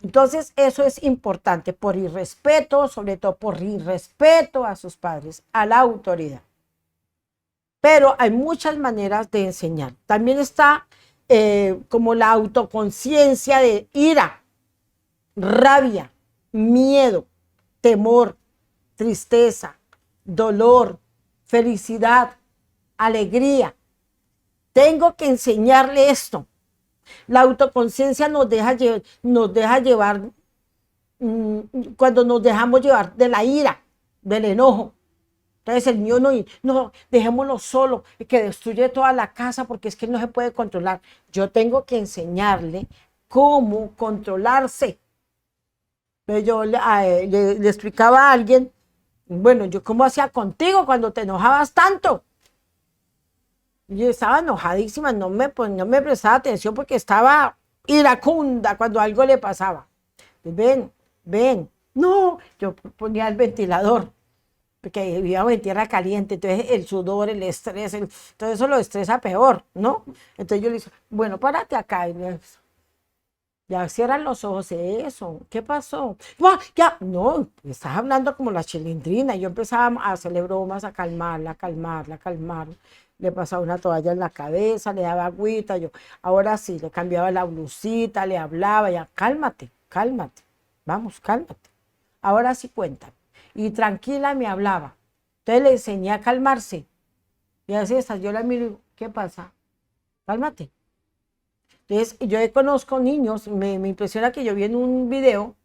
Entonces, eso es importante por irrespeto, sobre todo por irrespeto a sus padres, a la autoridad. Pero hay muchas maneras de enseñar. También está como la autoconciencia de ira, rabia, miedo, temor, tristeza, dolor, felicidad, alegría. Tengo que enseñarle esto. La autoconciencia nos deja llevar cuando nos dejamos llevar de la ira, del enojo. Entonces el niño no, dejémoslo solo, que destruye toda la casa porque es que él no se puede controlar. Yo tengo que enseñarle cómo controlarse. Entonces yo le explicaba a alguien, bueno, yo cómo hacía contigo cuando te enojabas tanto. Yo estaba enojadísima, no me prestaba atención porque estaba iracunda cuando algo le pasaba. Ven, no, yo ponía el ventilador, porque vivíamos en tierra caliente, entonces el sudor, el estrés, todo eso lo estresa peor, ¿no? Entonces yo le dije, bueno, párate acá. Y ya cierran los ojos, eso, ¿qué pasó? Ya, no, estás hablando como la chilindrina. Yo empezaba a hacerle bromas, a calmarla. Le pasaba una toalla en la cabeza, le daba agüita, ahora sí, le cambiaba la blusita, le hablaba, ya, cálmate, vamos, cálmate. Ahora sí cuéntame. Y tranquila me hablaba. Entonces le enseñé a calmarse. Y así está, yo la miro y digo, ¿qué pasa? Cálmate. Entonces yo conozco niños, me impresiona que yo vi en un video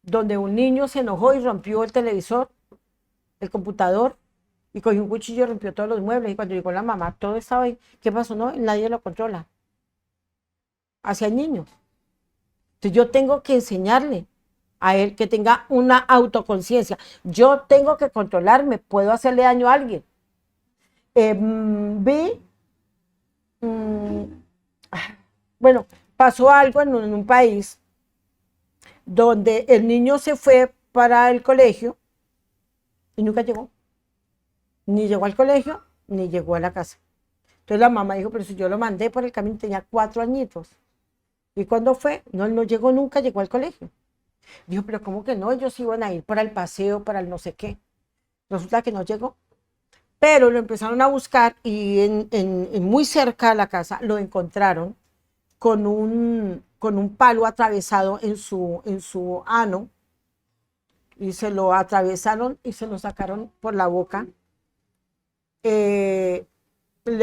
donde un niño se enojó y rompió el televisor, el computador, y cogió un cuchillo y rompió todos los muebles. Y cuando llegó la mamá, todo estaba ahí. ¿Qué pasó? No, nadie lo controla. Hacia el niño. Entonces yo tengo que enseñarle a él que tenga una autoconciencia. Yo tengo que controlarme, puedo hacerle daño a alguien. Bueno, pasó algo en un país donde el niño se fue para el colegio y nunca llegó. Ni llegó al colegio, ni llegó a la casa. Entonces la mamá dijo, pero si yo lo mandé por el camino, tenía 4 añitos. ¿Y cuándo fue? No, él no llegó nunca, llegó al colegio. Dijo, pero ¿cómo que no? Ellos iban a ir para el paseo, para el no sé qué. Resulta que no llegó. Pero lo empezaron a buscar y muy cerca de la casa lo encontraron con un palo atravesado en su ano, y se lo atravesaron y se lo sacaron por la boca. Le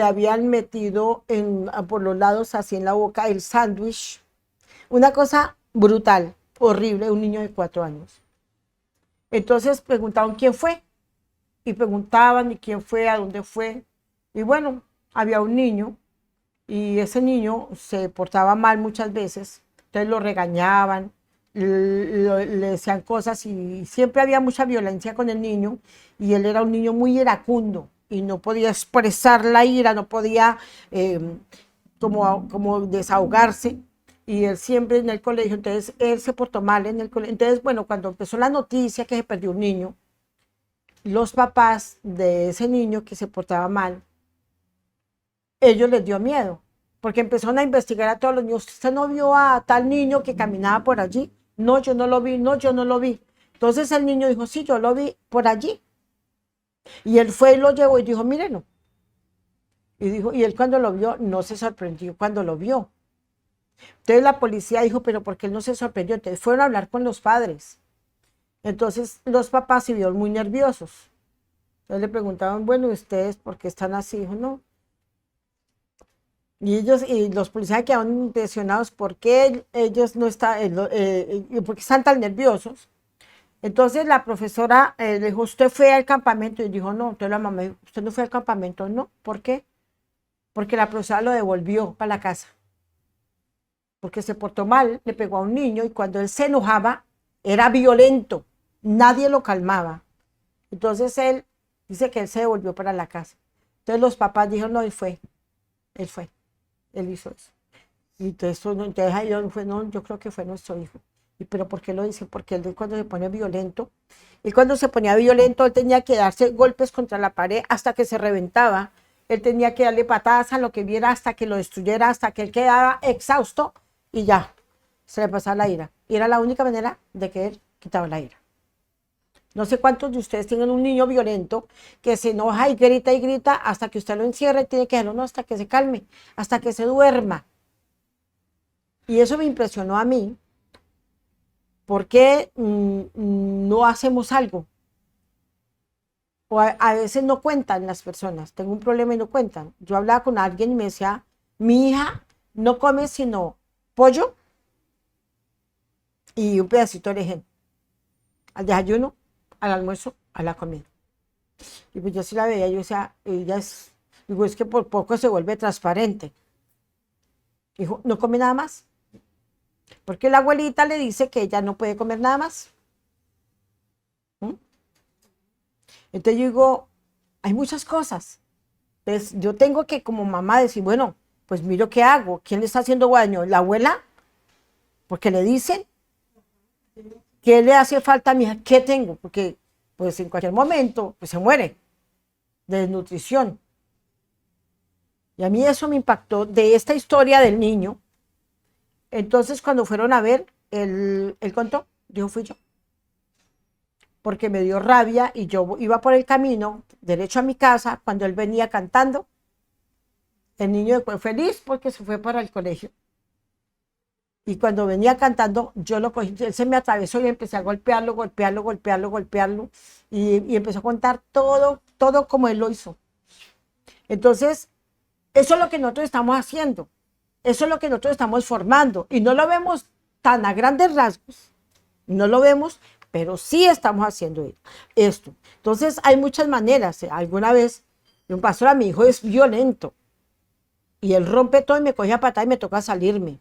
habían metido por los lados, así en la boca, el sándwich. Una cosa brutal, horrible, un niño de 4 años. Entonces preguntaron quién fue, y preguntaban y quién fue, a dónde fue. Y bueno, había un niño, y ese niño se portaba mal muchas veces, entonces lo regañaban, le decían cosas, y siempre había mucha violencia con el niño, y él era un niño muy iracundo, y no podía expresar la ira, no podía como desahogarse, y él siempre en el colegio, entonces él se portó mal en el colegio. Entonces, bueno, cuando empezó la noticia que se perdió un niño, los papás de ese niño que se portaba mal, ellos les dio miedo, porque empezaron a investigar a todos los niños. ¿Usted no vio a tal niño que caminaba por allí? No, yo no lo vi, no, yo no lo vi. Entonces el niño dijo, sí, yo lo vi por allí. Y él fue y lo llevó y dijo, mírenlo. Y él cuando lo vio, no se sorprendió cuando lo vio. Entonces la policía dijo, pero ¿por qué él no se sorprendió? Entonces fueron a hablar con los padres. Entonces los papás se vieron muy nerviosos. Entonces le preguntaban, bueno, ¿ustedes por qué están así? Dijo, no. Y ellos, y los policías quedaron impresionados porque ellos no están, porque están tan nerviosos. Entonces la profesora le dijo, ¿usted fue al campamento? Y dijo, no. Entonces la mamá dijo, ¿usted no fue al campamento? No. ¿Por qué? Porque la profesora lo devolvió para la casa. Porque se portó mal, le pegó a un niño y cuando él se enojaba, era violento. Nadie lo calmaba. Entonces él dice que él se devolvió para la casa. Entonces los papás dijeron, no, él fue, él hizo eso. Y entonces ahí fue, no, yo creo que fue nuestro hijo. ¿Y pero por qué lo dicen? Porque él cuando se pone violento, y cuando se ponía violento, él tenía que darse golpes contra la pared hasta que se reventaba. Él tenía que darle patadas a lo que viera hasta que lo destruyera, hasta que él quedaba exhausto y ya, se le pasaba la ira. Y era la única manera de que él quitaba la ira. No sé cuántos de ustedes tienen un niño violento que se enoja y grita hasta que usted lo encierre y tiene que dejarlo, no, hasta que se calme, hasta que se duerma. Y eso me impresionó a mí. ¿Por qué no hacemos algo? O a veces no cuentan las personas. Tengo un problema y no cuentan. Yo hablaba con alguien y me decía, mi hija no come sino pollo y un pedacito de lején. Al desayuno, al almuerzo, a la comida. Y pues yo sí la veía, yo decía, ella es, digo, es que por poco se vuelve transparente. Dijo, no come nada más. Porque la abuelita le dice que ella no puede comer nada más. ¿Mm? Entonces yo digo, hay muchas cosas. Entonces yo tengo que como mamá decir, bueno, pues miro qué hago. ¿Quién le está haciendo daño? ¿La abuela? Porque le dicen, ¿qué le hace falta a mi hija? ¿Qué tengo? Porque pues en cualquier momento pues, se muere de desnutrición. Y a mí eso me impactó de esta historia del niño. Entonces cuando fueron a ver, él contó, dijo, fui yo. Porque me dio rabia y yo iba por el camino derecho a mi casa cuando él venía cantando. El niño fue feliz porque se fue para el colegio. Y cuando venía cantando, yo lo cogí, él se me atravesó y empecé a golpearlo. Y empezó a contar todo como él lo hizo. Entonces, eso es lo que nosotros estamos haciendo. Eso es lo que nosotros estamos formando. Y no lo vemos tan a grandes rasgos. No lo vemos, pero sí estamos haciendo esto. Entonces, hay muchas maneras. Alguna vez, un pastor a mi hijo es violento. Y él rompe todo y me coge a patada y me toca salirme.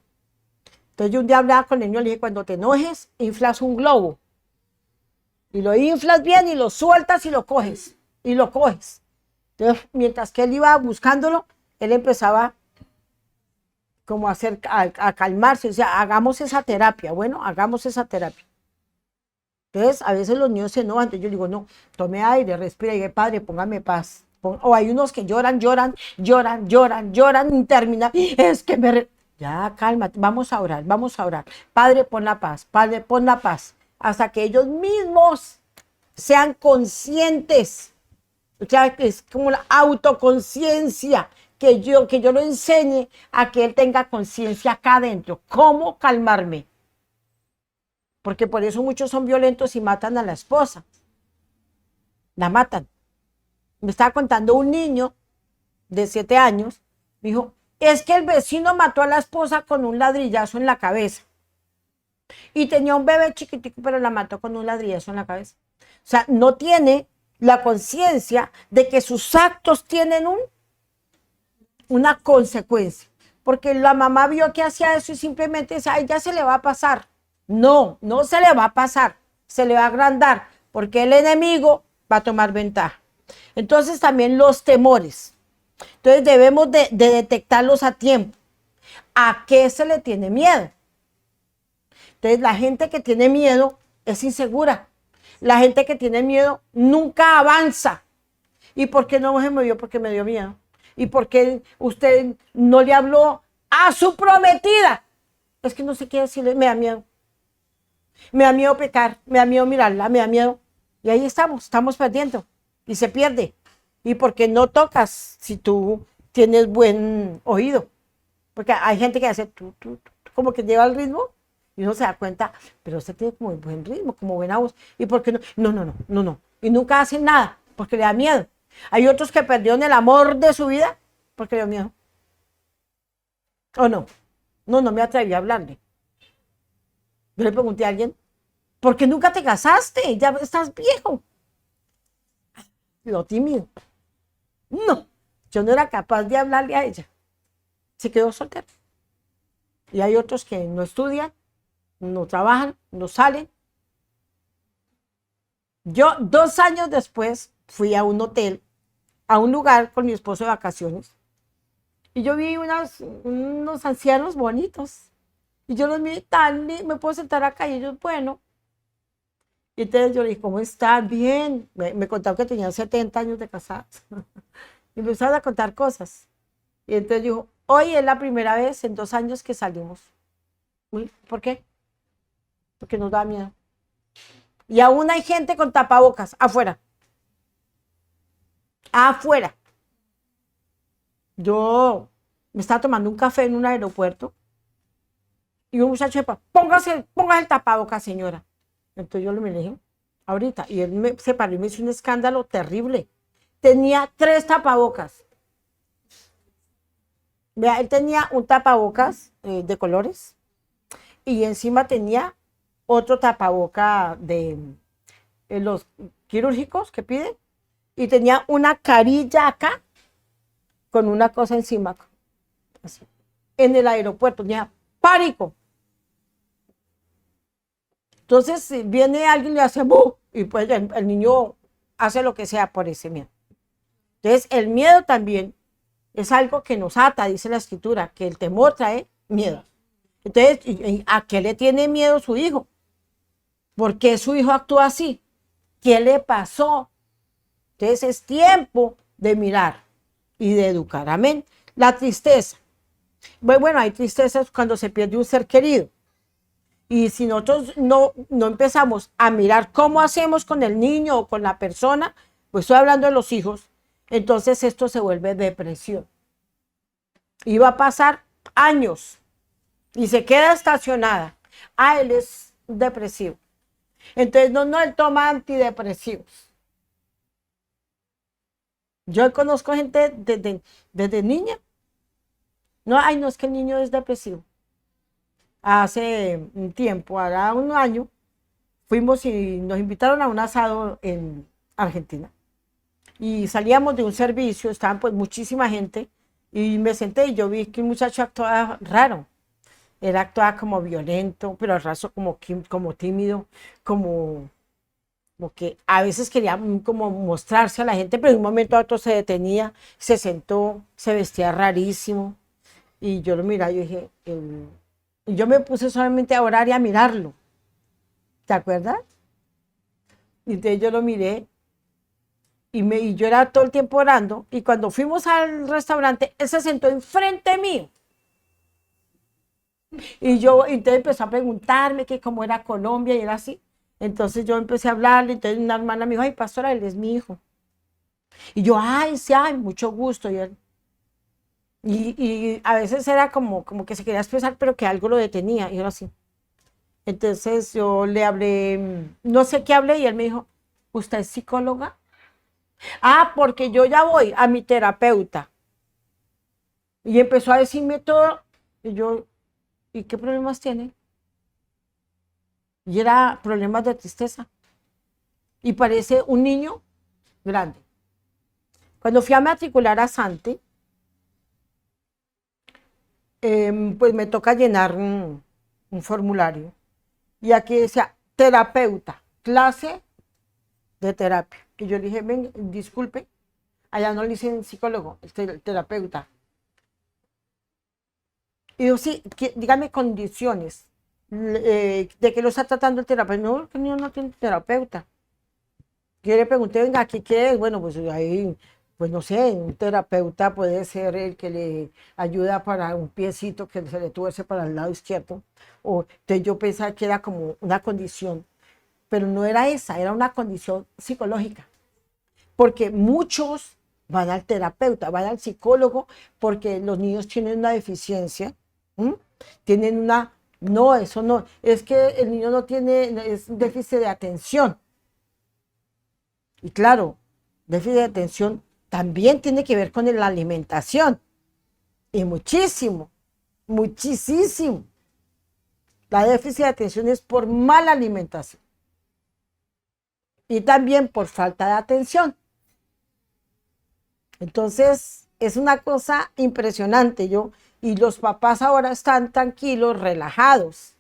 Entonces yo un día hablaba con el niño y le dije, cuando te enojes, inflas un globo. Y lo inflas bien y lo sueltas y lo coges. Y lo coges. Entonces, mientras que él iba buscándolo, él empezaba como a calmarse. O sea, hagamos esa terapia. Bueno, hagamos esa terapia. Entonces, a veces los niños se enojan. Entonces yo digo, no, tome aire, respira y diga, padre, póngame paz. O hay unos que lloran interminables. Es que ya, cálmate, vamos a orar. Padre, pon la paz, Padre, pon la paz. Hasta que ellos mismos sean conscientes. O sea, es como la autoconciencia, que yo lo enseñe a que él tenga conciencia acá adentro. ¿Cómo calmarme? Porque por eso muchos son violentos y matan a la esposa. La matan. Me estaba contando un niño de 7 años, me dijo, es que el vecino mató a la esposa con un ladrillazo en la cabeza. Y tenía un bebé chiquitico, pero la mató con un ladrillazo en la cabeza. O sea, no tiene la conciencia de que sus actos tienen una consecuencia. Porque la mamá vio que hacía eso y simplemente dice, ay, ya se le va a pasar. No, no se le va a pasar, se le va a agrandar, porque el enemigo va a tomar ventaja. Entonces también los temores. Entonces debemos de detectarlos a tiempo. ¿A qué se le tiene miedo? Entonces la gente que tiene miedo es insegura. La gente que tiene miedo nunca avanza. ¿Y por qué no se movió? Porque me dio miedo. ¿Y por qué usted no le habló a su prometida? Es que no sé qué decirle, me da miedo. Me da miedo pecar, me da miedo mirarla, me da miedo. Y ahí estamos perdiendo. Y se pierde. ¿Y por qué no tocas si tú tienes buen oído? Porque hay gente que hace tú. como que lleva el ritmo y uno se da cuenta, pero usted tiene como buen ritmo, como buena voz. ¿Y por qué no? No, no, no, no, no. Y nunca hacen nada porque le da miedo. Hay otros que perdieron el amor de su vida porque le dio miedo. ¿O no? No, no me atreví a hablarle. Yo le pregunté a alguien, ¿por qué nunca te casaste? Ya estás viejo. Lo tímido. No, yo no era capaz de hablarle a ella. Se quedó soltera. Y hay otros que no estudian, no trabajan, no salen. Yo 2 años después fui a un hotel, a un lugar con mi esposo de vacaciones. Y yo vi unos ancianos bonitos. Y yo los vi tan, me puedo sentar acá. Y ellos, bueno. Y entonces yo le dije, ¿cómo estás? Bien. Me contaron que tenían 70 años de casados. Y me empezaron a contar cosas. Y entonces dijo, hoy es la primera vez en 2 años que salimos. Uy, ¿por qué? Porque nos da miedo. Y aún hay gente con tapabocas afuera. Afuera. Yo me estaba tomando un café en un aeropuerto y un muchacho dijo, póngase el tapabocas, señora. Entonces yo le dije, ahorita. Y él se paró y me hizo un escándalo terrible. Tenía 3 tapabocas. Vea, él tenía un tapabocas de colores y encima tenía otro tapaboca de los quirúrgicos que piden y tenía una carilla acá con una cosa encima. Así. En el aeropuerto tenía pánico. Entonces si viene alguien y le hace ¡buh! Y pues el niño hace lo que sea por ese miedo. Entonces el miedo también es algo que nos ata, dice la escritura, que el temor trae miedo. Entonces, ¿a qué le tiene miedo su hijo? ¿Por qué su hijo actúa así? ¿Qué le pasó? Entonces es tiempo de mirar y de educar. Amén. La tristeza. Bueno, hay tristezas cuando se pierde un ser querido. Y si nosotros no empezamos a mirar cómo hacemos con el niño o con la persona, pues estoy hablando de los hijos, entonces esto se vuelve depresión. Y va a pasar años y se queda estacionada. Ah, él es depresivo. Entonces él toma antidepresivos. Yo conozco gente desde niña. No, ay, no es que el niño es depresivo. Hace un tiempo, hará un año, fuimos y nos invitaron a un asado en Argentina. Y salíamos de un servicio, estaban pues muchísima gente, y me senté y yo vi que un muchacho actuaba raro. Él actuaba como violento, pero al raso como tímido, como que a veces quería como mostrarse a la gente, pero de un momento a otro se detenía, se sentó, se vestía rarísimo. Y yo lo miraba y yo dije, y yo me puse solamente a orar y a mirarlo. ¿Te acuerdas? Y entonces yo lo miré y yo era todo el tiempo orando. Y cuando fuimos al restaurante, él se sentó enfrente mío. Y entonces empezó a preguntarme que cómo era Colombia y era así. Entonces yo empecé a hablarle, entonces una hermana me dijo, ay, pastora, él es mi hijo. Y yo, ay, sí, ay, mucho gusto. Y a veces era como que se quería expresar, pero que algo lo detenía, y era así. Entonces yo le hablé, no sé qué hablé, y él me dijo, ¿usted es psicóloga? Ah, porque yo ya voy a mi terapeuta. Y empezó a decirme todo, y yo, ¿y qué problemas tiene? Y era problemas de tristeza. Y parece un niño grande. Cuando fui a matricular a Santi, pues me toca llenar un formulario. Y aquí decía, terapeuta, clase de terapia. Y yo le dije, ven, disculpe, allá no le dicen psicólogo, el terapeuta. Y yo, sí, dígame condiciones de que lo está tratando el terapeuta. No, el niño no tiene terapeuta. Yo le pregunté, venga, ¿aquí qué es? Bueno, pues ahí, pues no sé, un terapeuta puede ser el que le ayuda para un piecito que se le tuerce para el lado izquierdo. Entonces yo pensaba que era como una condición, pero no era esa, era una condición psicológica. Porque muchos van al terapeuta, van al psicólogo, porque los niños tienen una deficiencia. tienen una, no, eso no, es que el niño no tiene, es un déficit de atención. Y claro, déficit de atención también tiene que ver con la alimentación. Y muchísimo, muchísimo. La déficit de atención es por mala alimentación. Y también por falta de atención. Entonces, es una cosa impresionante. Y los papás ahora están tranquilos, relajados.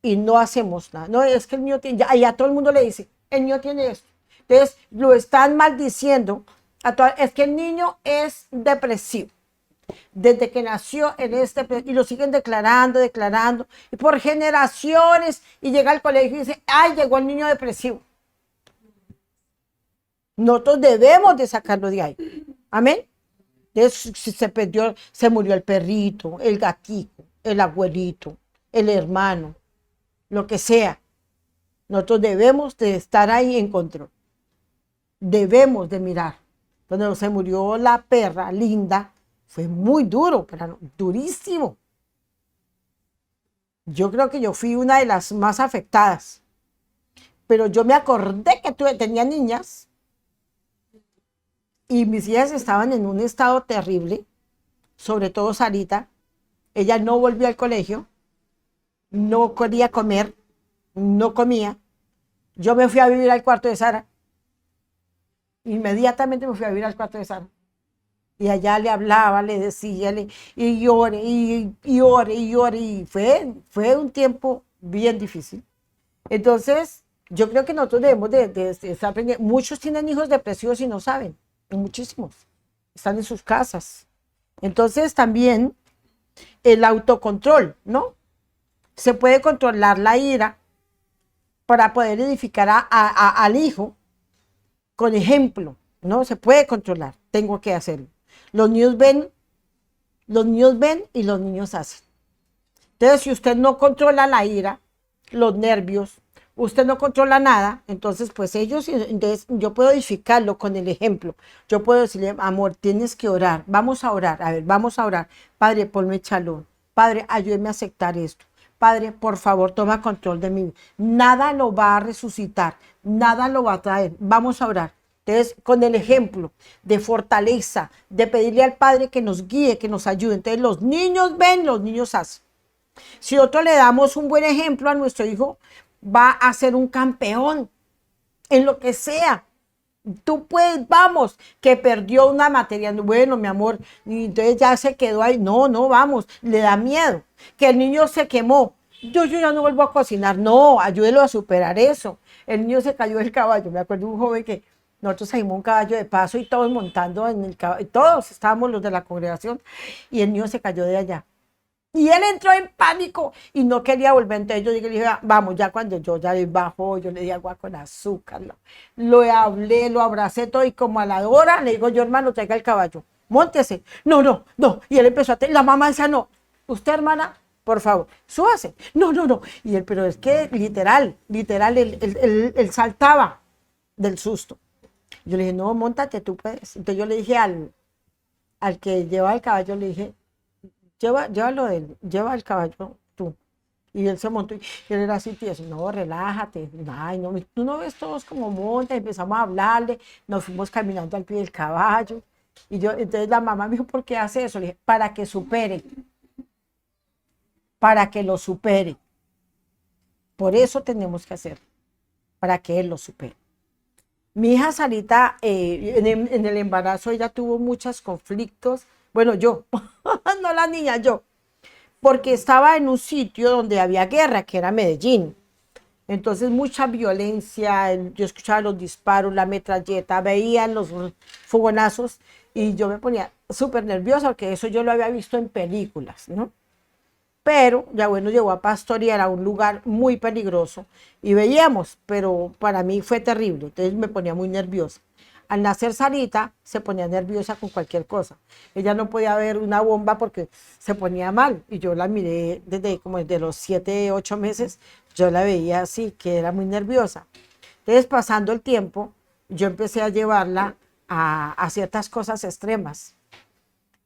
Y no hacemos nada. No, es que el niño tiene, ya todo el mundo le dice, el niño tiene esto. Entonces, lo están maldiciendo. Es que el niño es depresivo. Desde que nació y lo siguen declarando, y por generaciones, y llega al colegio y dice, ay, llegó el niño depresivo. Nosotros debemos de sacarlo de ahí. Amén. Si se perdió, se murió el perrito, el gatito, el abuelito, el hermano, lo que sea. Nosotros debemos de estar ahí en control. Debemos de mirar. Cuando se murió la perra Linda, fue muy duro, pero durísimo. Yo creo que yo fui una de las más afectadas. Pero yo me acordé que tenía niñas y mis hijas estaban en un estado terrible, sobre todo Sarita. Ella no volvió al colegio, no quería comer, no comía. Yo me fui a vivir al cuarto de Sara. Inmediatamente me fui a vivir al cuarto de Sara. Y allá le hablaba, le decía, y llore, y llore, y llore. Y fue un tiempo bien difícil. Entonces, yo creo que nosotros debemos de estar aprendiendo. Muchos tienen hijos depresivos y no saben. Muchísimos. Están en sus casas. Entonces, también el autocontrol, ¿no? Se puede controlar la ira para poder edificar al hijo con ejemplo, ¿no? Se puede controlar. Tengo que hacerlo. Los niños ven y los niños hacen. Entonces, si usted no controla la ira, los nervios, usted no controla nada, entonces pues entonces yo puedo edificarlo con el ejemplo. Yo puedo decirle, amor, tienes que orar, vamos a orar, a ver, vamos a orar. Padre, ponme chalón. Padre, ayúdeme a aceptar esto. Padre, por favor, toma control de mí. Nada lo va a resucitar, nada lo va a traer. Vamos a orar. Entonces, con el ejemplo de fortaleza, de pedirle al Padre que nos guíe, que nos ayude. Entonces, los niños ven, los niños hacen. Si nosotros le damos un buen ejemplo a nuestro hijo, va a ser un campeón en lo que sea. Tú puedes, vamos, que perdió una materia, bueno, mi amor, y entonces ya se quedó ahí. No, vamos, le da miedo. Que el niño se quemó. Yo ya no vuelvo a cocinar. No, ayúdelo a superar eso. El niño se cayó del caballo. Me acuerdo de un joven que nosotros salimos un caballo de paso y todos montando en el caballo, todos estábamos los de la congregación, y el niño se cayó de allá. Y él entró en pánico y no quería volver. Entonces yo le dije, vamos, ya cuando yo ya bajó, yo le di agua con azúcar, lo hablé, lo abracé todo, y como a la hora le digo yo, hermano, traiga el caballo, móntese. No. Y él empezó la mamá decía, no, usted, hermana, por favor, súbase. No. Y él, pero es que literal, él saltaba del susto. Yo le dije, no, móntate, tú puedes. Entonces yo le dije al que lleva el caballo, le dije, llévalo de él, lleva el caballo tú. Y él se montó y él era así, tieso, no, relájate, ay, no, tú no ves todos como montan, empezamos a hablarle, nos fuimos caminando al pie del caballo. Entonces la mamá me dijo, ¿por qué hace eso? Le dije, para que lo supere. Por eso tenemos que hacerlo, para que él lo supere. Mi hija Sarita, en el embarazo, ella tuvo muchos conflictos. Bueno, yo, no la niña, yo. Porque estaba en un sitio donde había guerra, que era Medellín. Entonces, mucha violencia, yo escuchaba los disparos, la metralleta, veía los fogonazos y yo me ponía súper nerviosa porque eso yo lo había visto en películas, ¿no? Pero ya bueno, llegó a pastorear a un lugar muy peligroso y veíamos, pero para mí fue terrible, entonces me ponía muy nerviosa. Al nacer Sarita, se ponía nerviosa con cualquier cosa. Ella no podía ver una bomba porque se ponía mal. Y yo la miré desde los 7, 8 meses, yo la veía así, que era muy nerviosa. Entonces, pasando el tiempo, yo empecé a llevarla a ciertas cosas extremas.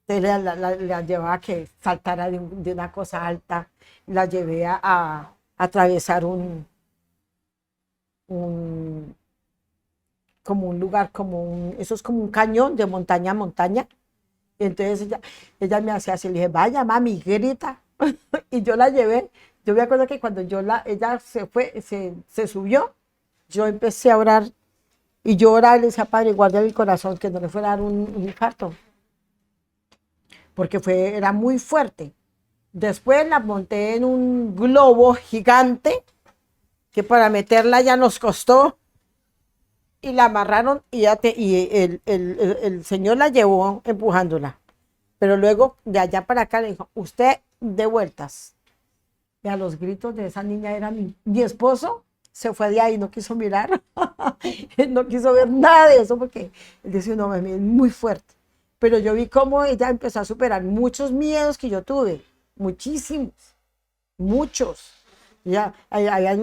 Entonces la llevaba a que saltara de una cosa alta, la llevé a atravesar un, como un lugar, eso es como un cañón de montaña a montaña. Y entonces ella me hacía así, le dije, vaya mami, grita. Y yo la llevé. Yo me acuerdo que cuando ella se subió, yo empecé a orar y yo oraba y le decía, Padre, guarda mi corazón, que no le fuera a dar un infarto, porque era muy fuerte. Después la monté en un globo gigante, que para meterla ya nos costó, y la amarraron y el señor la llevó empujándola. Pero luego de allá para acá le dijo, usted de vueltas. Y a los gritos de esa niña era mi esposo, se fue de ahí, no quiso mirar, no quiso ver nada de eso porque él decía, no, mami, es muy fuerte. Pero yo vi cómo ella empezó a superar muchos miedos que yo tuve, muchísimos, muchos. Ya, hay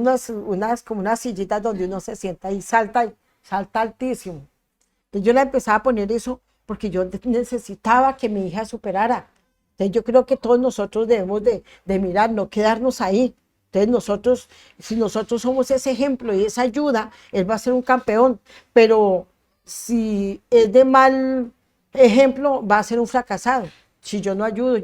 como unas sillitas donde uno se sienta y salta altísimo. Entonces yo le empezaba a poner eso porque yo necesitaba que mi hija superara. Entonces yo creo que todos nosotros debemos de mirar, no quedarnos ahí. Entonces si nosotros somos ese ejemplo y esa ayuda, él va a ser un campeón. Pero si es de mal ejemplo, va a ser un fracasado. Si yo no ayudo,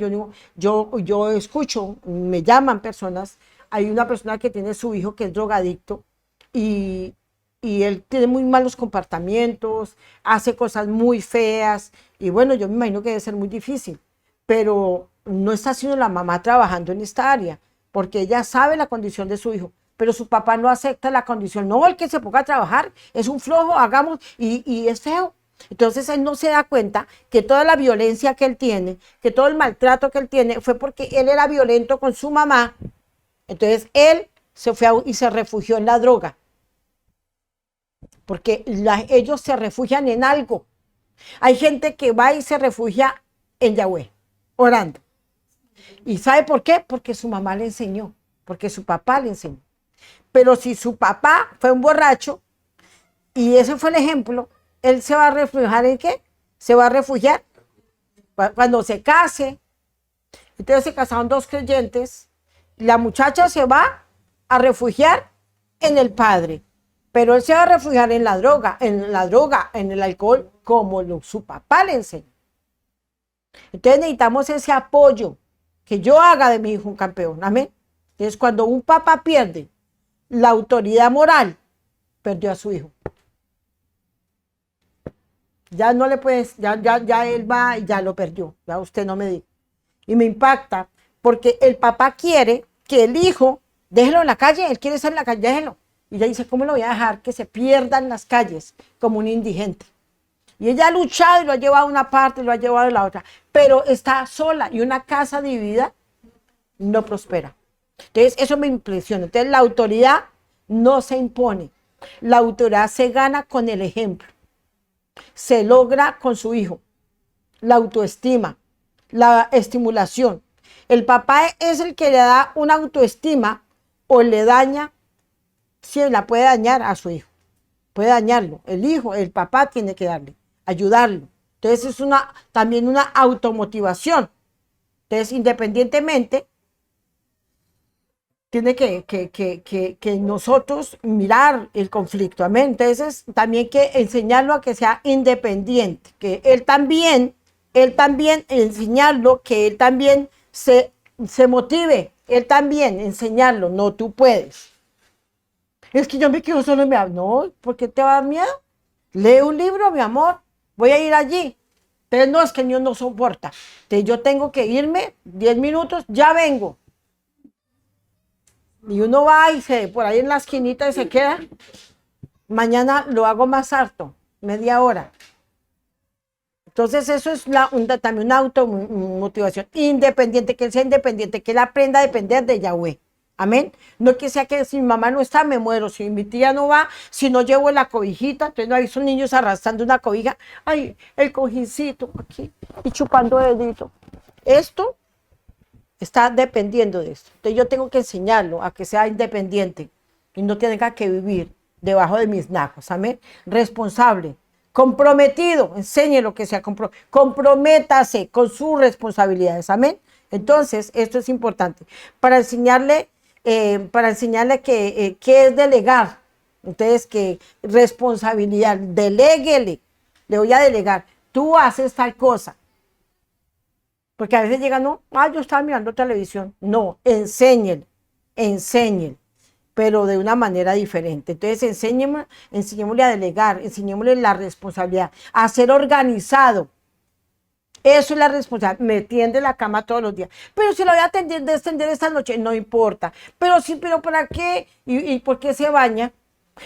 yo escucho, me llaman personas, hay una persona que tiene su hijo que es drogadicto y, y él tiene muy malos comportamientos, hace cosas muy feas y bueno, yo me imagino que debe ser muy difícil, pero no está haciendo la mamá trabajando en esta área, porque ella sabe la condición de su hijo, pero su papá no acepta la condición, no, el que se ponga a trabajar es un flojo, hagamos, y es feo. Entonces él no se da cuenta que toda la violencia que él tiene, que todo el maltrato que él tiene, fue porque él era violento con su mamá. Entonces él se fue y se refugió en la droga, porque ellos se refugian en algo. Hay gente que va y se refugia en Yahweh, orando. ¿Y sabe por qué? Porque su mamá le enseñó, porque su papá le enseñó. Pero si su papá fue un borracho y ese fue el ejemplo, él se va a refugiar ¿en qué? Se va a refugiar cuando se case. Entonces se casaron dos creyentes, la muchacha se va a refugiar en el padre, pero él se va a refugiar en la droga, en el alcohol, como su papá le enseñó. Entonces necesitamos ese apoyo, que yo haga de mi hijo un campeón, amén. Entonces cuando un papá pierde la autoridad moral, perdió a su hijo. Ya no le puedes, ya él va y ya lo perdió, ya usted no me diga. Y me impacta porque el papá quiere que el hijo, déjelo en la calle, él quiere estar en la calle, déjelo. Y ella dice, ¿cómo lo voy a dejar que se pierda en las calles como un indigente? Y ella ha luchado y lo ha llevado a una parte y lo ha llevado a la otra, pero está sola y una casa dividida no prospera. Entonces eso me impresiona. Entonces la autoridad no se impone, la autoridad se gana con el ejemplo, se logra con su hijo, la autoestima, la estimulación. El papá es el que le da una autoestima o le daña, si la puede dañar a su hijo, puede dañarlo. El hijo, el papá tiene que darle, ayudarlo. Entonces es también una automotivación. Entonces independientemente, tiene que nosotros mirar el conflicto, amén. Entonces también que enseñarlo a que sea independiente, que él también enseñarlo, que él también se motive, él también enseñarlo, no tú puedes. Es que yo me quedo solo y me hablo, no, ¿por qué te va a dar miedo? Lee un libro, mi amor, voy a ir allí. Pero no, es que el niño no soporta. Entonces yo tengo que irme 10 minutos, ya vengo. Y uno va y por ahí en la esquinita y se queda. Mañana lo hago más harto, media hora. Entonces eso es también una automotivación independiente, que él sea independiente, que él aprenda a depender de Yahweh. Amén. No que sea que si mi mamá no está, me muero. Si mi tía no va, si no llevo la cobijita, entonces no hay esos niños arrastrando una cobija. Ay, el cojincito aquí y chupando dedito. Esto está dependiendo de esto. Entonces yo tengo que enseñarlo a que sea independiente y no tenga que vivir debajo de mis najos. Amén. Responsable. comprometido, enséñelo que sea, comprométase con sus responsabilidades, amén. Entonces, esto es importante para enseñarle que es delegar. Entonces, que responsabilidad, deléguele, le voy a delegar, tú haces tal cosa. Porque a veces llegan, no, yo estaba mirando televisión. No, enséñele, pero de una manera diferente. Entonces, enseñémosle a delegar, enseñémosle la responsabilidad, a ser organizado. Eso es la responsabilidad. Me tiende la cama todos los días. Pero si lo voy a extender esta noche, no importa. Pero sí, pero ¿para qué? ¿Y por qué se baña?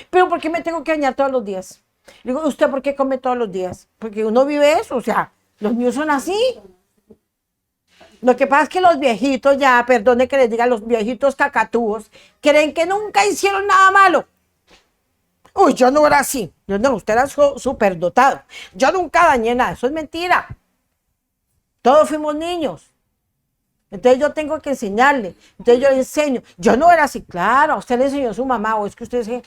Pero ¿por qué me tengo que bañar todos los días? Le digo, ¿usted por qué come todos los días? Porque uno vive eso, o sea, los niños son así. Lo que pasa es que los viejitos ya, perdone que les diga, los viejitos cacatúos, creen que nunca hicieron nada malo. Uy, yo no era así. Yo no, usted era súper dotado. Yo nunca dañé nada, eso es mentira. Todos fuimos niños. Entonces yo tengo que enseñarle. Entonces yo le enseño. Yo no era así, claro, a usted le enseñó su mamá, o es que usted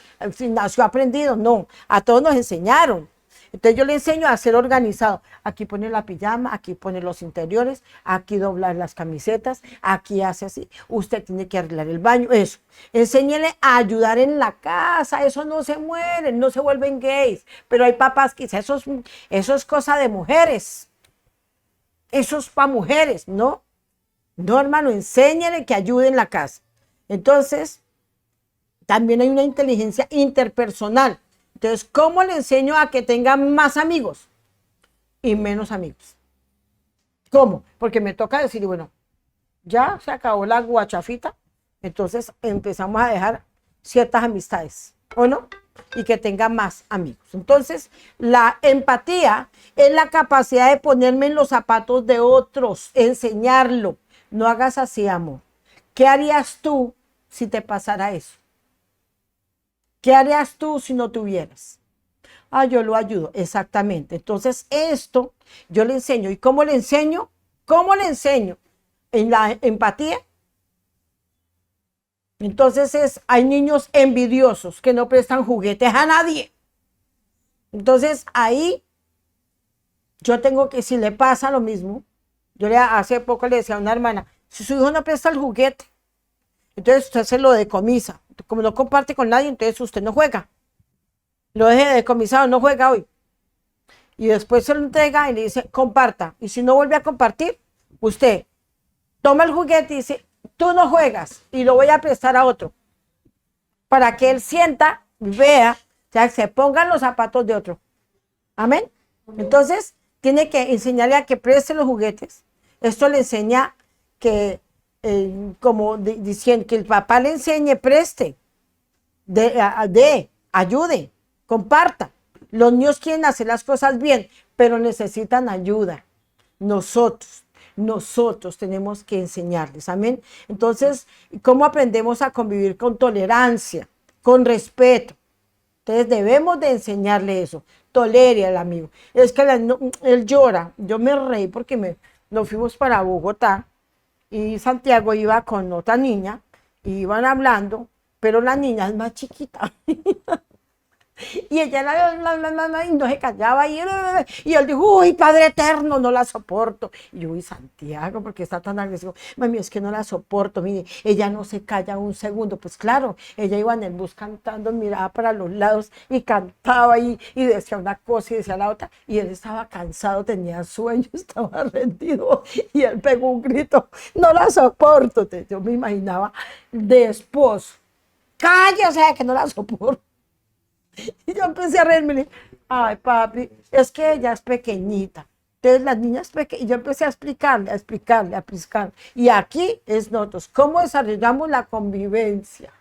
nació aprendido. No, a todos nos enseñaron. Entonces yo le enseño a ser organizado. Aquí pone la pijama, aquí pone los interiores, aquí doblar las camisetas, aquí hace así. Usted tiene que arreglar el baño, eso. Enséñele a ayudar en la casa, eso no se mueren, no se vuelven gays. Pero hay papás que dicen, eso es cosa de mujeres. Eso es para mujeres, ¿no? No, hermano, enséñele que ayude en la casa. Entonces, también hay una inteligencia interpersonal. Entonces, ¿cómo le enseño a que tenga más amigos y menos amigos? ¿Cómo? Porque me toca decir, bueno, ya se acabó la guachafita, entonces empezamos a dejar ciertas amistades, ¿o no? Y que tenga más amigos. Entonces, la empatía es la capacidad de ponerme en los zapatos de otros, enseñarlo. No hagas así, amor. ¿Qué harías tú si te pasara eso? ¿Qué harías tú si no tuvieras? Yo lo ayudo, exactamente. Entonces, esto yo le enseño. ¿Y cómo le enseño? ¿Cómo le enseño? En la empatía. Entonces, hay niños envidiosos que no prestan juguetes a nadie. Entonces, ahí yo tengo que, si le pasa lo mismo, hace poco le decía a una hermana, si su hijo no presta el juguete, entonces usted se lo decomisa. Como no comparte con nadie, entonces usted no juega. Lo deje decomisado, no juega hoy. Y después se lo entrega y le dice, comparta. Y si no vuelve a compartir, usted toma el juguete y dice, tú no juegas y lo voy a prestar a otro. Para que él sienta, vea, o sea, se pongan los zapatos de otro. Amén. Entonces, tiene que enseñarle a que preste los juguetes. Esto le enseña que, diciendo que el papá le enseñe, preste, ayude, comparta. Los niños quieren hacer las cosas bien, pero necesitan ayuda. Nosotros tenemos que enseñarles, amén. Entonces, ¿cómo aprendemos a convivir con tolerancia, con respeto? Entonces debemos de enseñarle eso. Tolere al amigo. Es que él llora. Yo me reí porque nos fuimos para Bogotá y Santiago iba con otra niña y iban hablando, pero la niña es más chiquita. Y ella y no se callaba y él dijo, uy, Padre Eterno, no la soporto. Y yo, uy, Santiago, ¿por qué está tan agresivo? Mami, es que no la soporto, mire, ella no se calla un segundo. Pues claro, ella iba en el bus cantando, miraba para los lados y cantaba y decía una cosa y decía la otra. Y él estaba cansado, tenía sueño, estaba rendido y él pegó un grito, no la soporto. Entonces, yo me imaginaba de esposo, cállese que no la soporto. Y yo empecé a reírme. Ay, papi, es que ella es pequeñita. Entonces, las niñas pequeñas, y yo empecé a explicarle. Y aquí es nosotros, cómo desarrollamos la convivencia.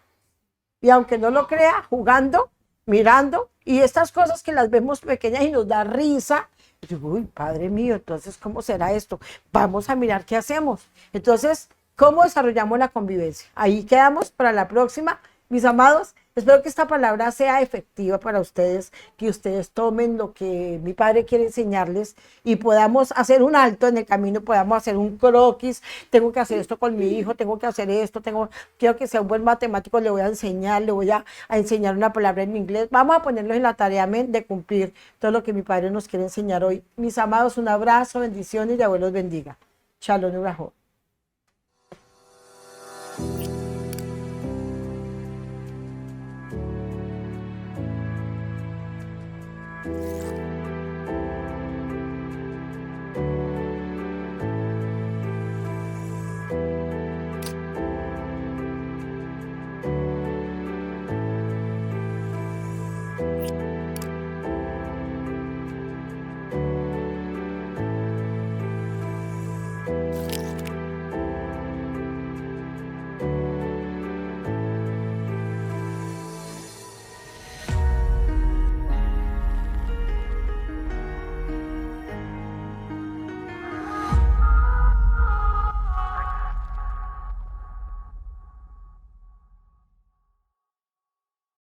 Y aunque no lo crea, jugando, mirando, y estas cosas que las vemos pequeñas y nos da risa. Y yo, uy, Padre mío, entonces, ¿cómo será esto? Vamos a mirar qué hacemos. Entonces, ¿cómo desarrollamos la convivencia? Ahí quedamos para la próxima, mis amados. Espero que esta palabra sea efectiva para ustedes, que ustedes tomen lo que mi padre quiere enseñarles y podamos hacer un alto en el camino, podamos hacer un croquis. Tengo que hacer esto con mi hijo, tengo que hacer esto, quiero que sea un buen matemático, le voy a enseñar, a enseñar una palabra en inglés. Vamos a ponerlos en la tarea, amén, de cumplir todo lo que mi padre nos quiere enseñar hoy. Mis amados, un abrazo, bendiciones y Dios los bendiga. Shalom y Brajó.